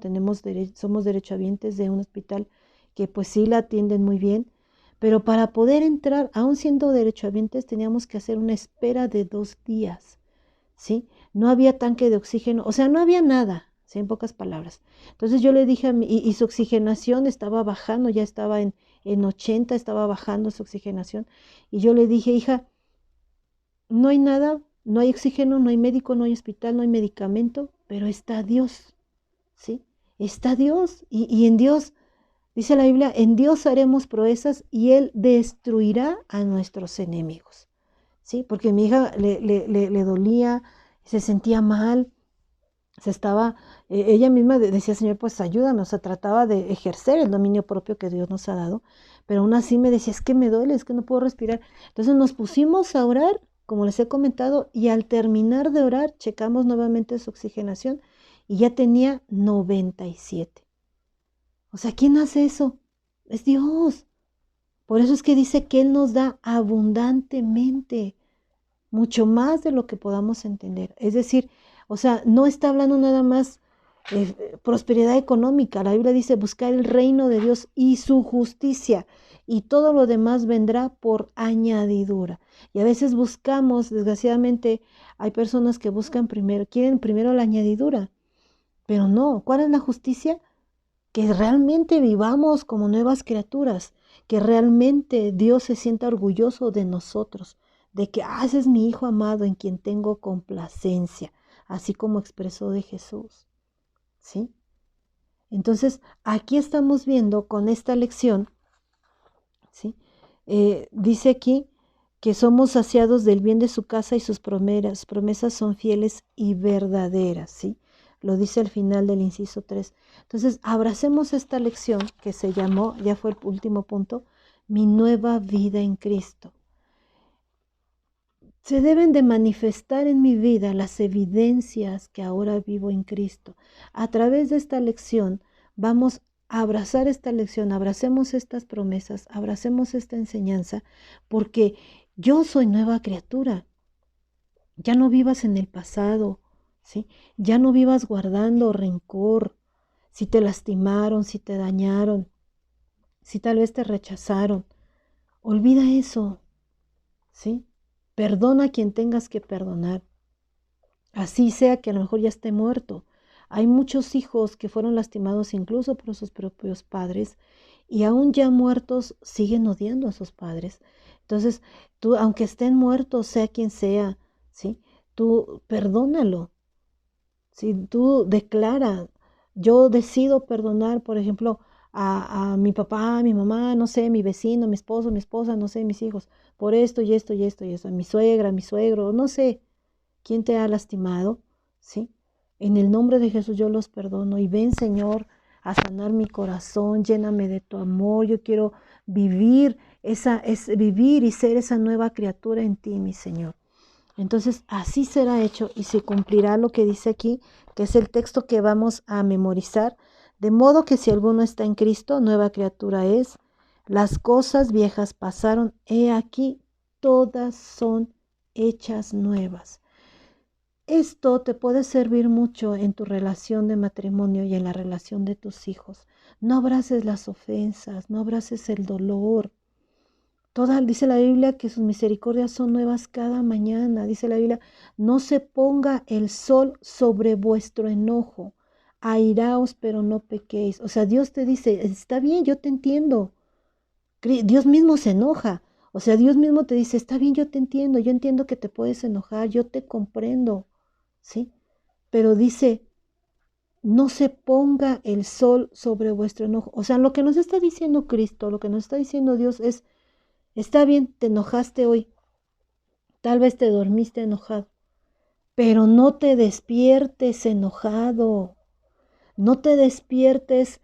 somos derechohabientes de un hospital que pues sí la atienden muy bien, pero para poder entrar, aún siendo derechohabientes, teníamos que hacer una espera de 2 días, ¿sí? No había tanque de oxígeno, o sea, no había nada, ¿sí? En pocas palabras. Entonces yo le dije y su oxigenación estaba bajando, ya estaba en 80, estaba bajando su oxigenación. Y yo le dije, hija, no hay nada, no hay oxígeno, no hay médico, no hay hospital, no hay medicamento, pero está Dios, ¿sí? Está Dios y en Dios, dice la Biblia, en Dios haremos proezas y Él destruirá a nuestros enemigos, ¿sí? Porque mi hija le dolía, se sentía mal, ella misma decía, Señor, pues ayúdame, o sea, trataba de ejercer el dominio propio que Dios nos ha dado, pero aún así me decía, es que me duele, es que no puedo respirar. Entonces nos pusimos a orar, como les he comentado, y al terminar de orar, checamos nuevamente su oxigenación y ya tenía 97. O sea, ¿quién hace eso? Es Dios. Por eso es que dice que Él nos da abundantemente, mucho más de lo que podamos entender. Es decir, o sea, no está hablando nada más prosperidad económica. La Biblia dice buscar el reino de Dios y su justicia y todo lo demás vendrá por añadidura. Y a veces buscamos, desgraciadamente, hay personas que quieren primero la añadidura, pero no. ¿Cuál es la justicia? Que realmente vivamos como nuevas criaturas, que realmente Dios se sienta orgulloso de nosotros, de que, ese es mi Hijo amado en quien tengo complacencia, así como expresó de Jesús, ¿sí? Entonces, aquí estamos viendo con esta lección, ¿sí? Dice aquí que somos saciados del bien de su casa y sus promesas son fieles y verdaderas, ¿sí? Lo dice al final del inciso 3. Entonces, abracemos esta lección que se llamó, ya fue el último punto, mi nueva vida en Cristo. Se deben de manifestar en mi vida las evidencias que ahora vivo en Cristo. A través de esta lección vamos a abrazar esta lección, abracemos estas promesas, abracemos esta enseñanza, porque yo soy nueva criatura. Ya no vivas en el pasado, ¿sí? Ya no vivas guardando rencor, si te lastimaron, si te dañaron, si tal vez te rechazaron. Olvida eso, ¿sí? Perdona a quien tengas que perdonar. Así sea que a lo mejor ya esté muerto. Hay muchos hijos que fueron lastimados incluso por sus propios padres y aún ya muertos siguen odiando a sus padres. Entonces, tú, aunque estén muertos, sea quien sea, ¿sí? Tú perdónalo. Si tú declara, yo decido perdonar, por ejemplo, a mi papá, a mi mamá, no sé, mi vecino, mi esposo, mi esposa, no sé, mis hijos, por esto y esto y esto y esto, a mi suegra, a mi suegro, no sé, quién te ha lastimado, ¿sí? En el nombre de Jesús yo los perdono y ven, Señor, a sanar mi corazón, lléname de tu amor. Yo quiero vivir y ser esa nueva criatura en ti, mi Señor. Entonces, así será hecho y se cumplirá lo que dice aquí, que es el texto que vamos a memorizar. De modo que si alguno está en Cristo, nueva criatura es. Las cosas viejas pasaron, he aquí, todas son hechas nuevas. Esto te puede servir mucho en tu relación de matrimonio y en la relación de tus hijos. No abraces las ofensas, no abraces el dolor. Dice la Biblia que sus misericordias son nuevas cada mañana. Dice la Biblia, no se ponga el sol sobre vuestro enojo. Airaos, pero no pequéis. O sea, Dios te dice, está bien, yo te entiendo. Dios mismo se enoja. O sea, Dios mismo te dice, está bien, yo te entiendo. Yo entiendo que te puedes enojar, yo te comprendo. ¿Sí? Pero dice, no se ponga el sol sobre vuestro enojo. O sea, lo que nos está diciendo Cristo, lo que nos está diciendo Dios es, está bien, te enojaste hoy, tal vez te dormiste enojado, pero no te despiertes enojado, no te despiertes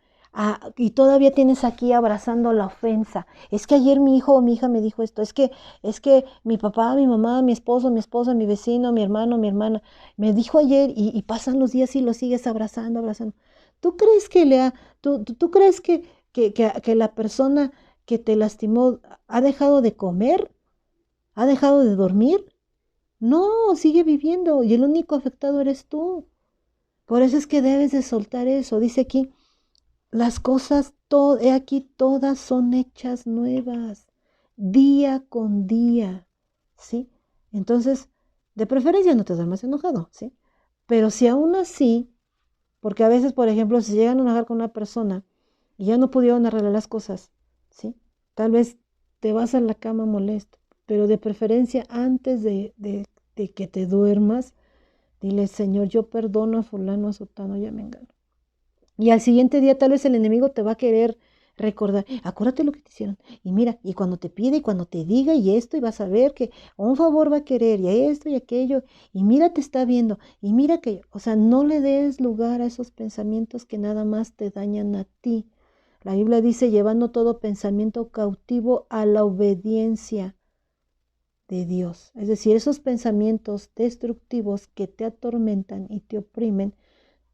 y todavía tienes aquí abrazando la ofensa. Es que ayer mi hijo o mi hija me dijo esto, es que mi papá, mi mamá, mi esposo, mi esposa, mi vecino, mi hermano, mi hermana, me dijo ayer y pasan los días y lo sigues abrazando, abrazando. ¿Tú crees que tú crees que la persona que te lastimó ha dejado de comer? ¿Ha dejado de dormir? No, sigue viviendo y el único afectado eres tú. Por eso es que debes de soltar eso. Dice aquí, las cosas, he aquí, todas son hechas nuevas, día con día, ¿sí? Entonces, de preferencia no te duermas enojado, ¿sí? Pero si aún así, porque a veces, por ejemplo, si llegan a enojar con una persona y ya no pudieron arreglar las cosas, ¿sí? Tal vez te vas a la cama molesto, pero de preferencia antes de que te duermas, dile, Señor, yo perdono a fulano, a sotano y a mengano. Y al siguiente día tal vez el enemigo te va a querer recordar, acuérdate lo que te hicieron. Y mira, y cuando te pide, y cuando te diga, y esto, y vas a ver que un favor va a querer, y esto y aquello, y mira, te está viendo, y mira que, o sea, no le des lugar a esos pensamientos que nada más te dañan a ti. La Biblia dice, llevando todo pensamiento cautivo a la obediencia de Dios. Es decir, esos pensamientos destructivos que te atormentan y te oprimen,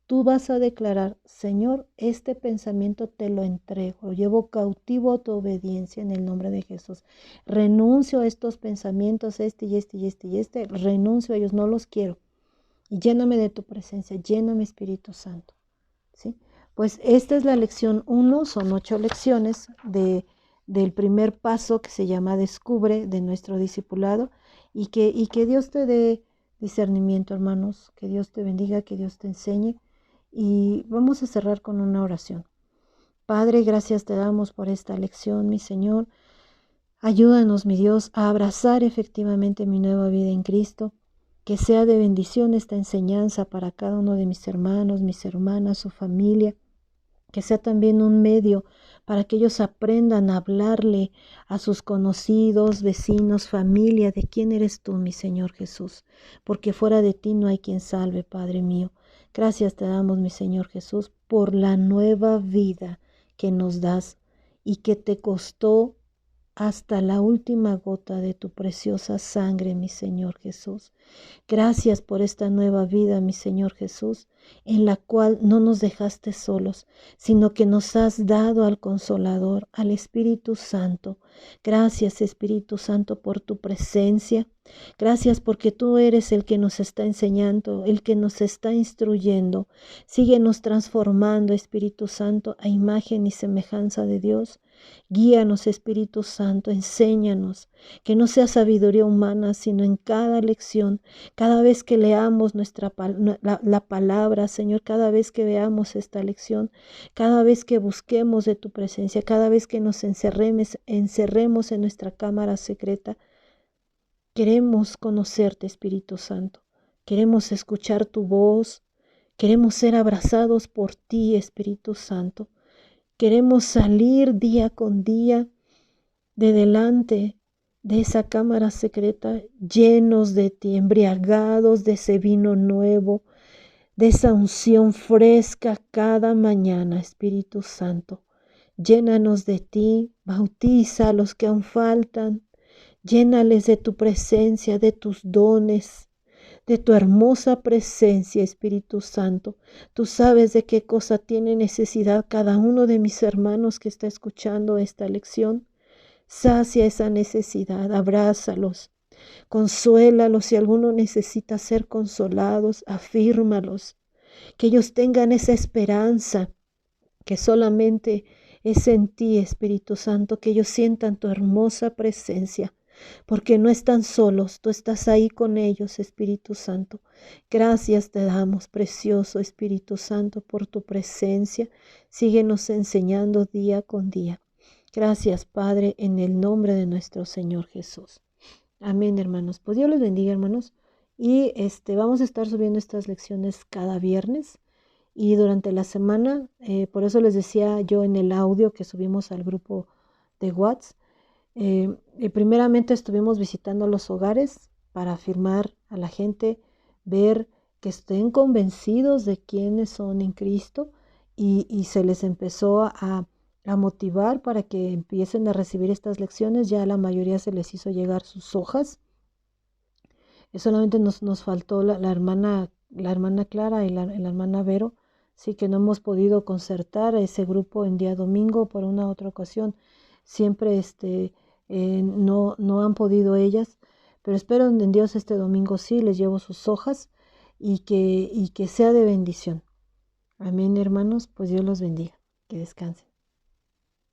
tú vas a declarar, Señor, este pensamiento te lo entrego, lo llevo cautivo a tu obediencia en el nombre de Jesús. Renuncio a estos pensamientos, renuncio a ellos, no los quiero. Y lléname de tu presencia, lléname Espíritu Santo. ¿Sí? Pues esta es la lección 1, son 8 lecciones del primer paso que se llama Descubre de nuestro discipulado y que Dios te dé discernimiento, hermanos, que Dios te bendiga, que Dios te enseñe. Y vamos a cerrar con una oración. Padre, gracias te damos por esta lección, mi Señor. Ayúdanos, mi Dios, a abrazar efectivamente mi nueva vida en Cristo, que sea de bendición esta enseñanza para cada uno de mis hermanos, mis hermanas, su familia, que sea también un medio para que ellos aprendan a hablarle a sus conocidos, vecinos, familia, de quién eres tú, mi Señor Jesús, porque fuera de ti no hay quien salve, Padre mío. Gracias te damos, mi Señor Jesús, por la nueva vida que nos das y que te costó hasta la última gota de tu preciosa sangre, mi Señor Jesús. Gracias por esta nueva vida, mi Señor Jesús, en la cual no nos dejaste solos, sino que nos has dado al Consolador, al Espíritu Santo. Gracias, Espíritu Santo, por tu presencia. Gracias porque tú eres el que nos está enseñando, el que nos está instruyendo. Síguenos transformando, Espíritu Santo, a imagen y semejanza de Dios. Guíanos, Espíritu Santo, enséñanos, que no sea sabiduría humana, sino en cada lección, cada vez que leamos la palabra, Señor, cada vez que veamos esta lección, cada vez que busquemos de tu presencia, cada vez que nos encerremos en nuestra cámara secreta, queremos conocerte, Espíritu Santo, queremos escuchar tu voz, queremos ser abrazados por ti, Espíritu Santo. Queremos salir día con día de delante de esa cámara secreta, llenos de ti, embriagados de ese vino nuevo, de esa unción fresca cada mañana, Espíritu Santo. Llénanos de ti, bautiza a los que aún faltan, llénales de tu presencia, de tus dones, de tu hermosa presencia, Espíritu Santo. Tú sabes de qué cosa tiene necesidad cada uno de mis hermanos que está escuchando esta lección. Sacia esa necesidad, abrázalos, consuélalos si alguno necesita ser consolados, afírmalos, que ellos tengan esa esperanza que solamente Es en ti, Espíritu Santo, que ellos sientan tu hermosa presencia, porque no están solos, tú estás ahí con ellos, Espíritu Santo. Gracias te damos, precioso Espíritu Santo, por tu presencia. Síguenos enseñando día con día. Gracias, Padre, en el nombre de nuestro Señor Jesús. Amén, hermanos. Pues Dios les bendiga, hermanos. Y vamos a estar subiendo estas lecciones cada viernes y durante la semana. Por eso les decía yo en el audio que subimos al grupo de WhatsApp. Primeramente estuvimos visitando los hogares para afirmar a la gente, ver que estén convencidos de quiénes son en Cristo y se les empezó a motivar para que empiecen a recibir estas lecciones. Ya a la mayoría se les hizo llegar sus hojas. Solamente nos faltó la hermana Clara y la hermana Vero. Sí que no hemos podido concertar a ese grupo en día domingo por una otra ocasión. Siempre no han podido ellas, pero espero en Dios este domingo sí les llevo sus hojas y que sea de bendición. Amén, hermanos, pues Dios los bendiga. Que descansen.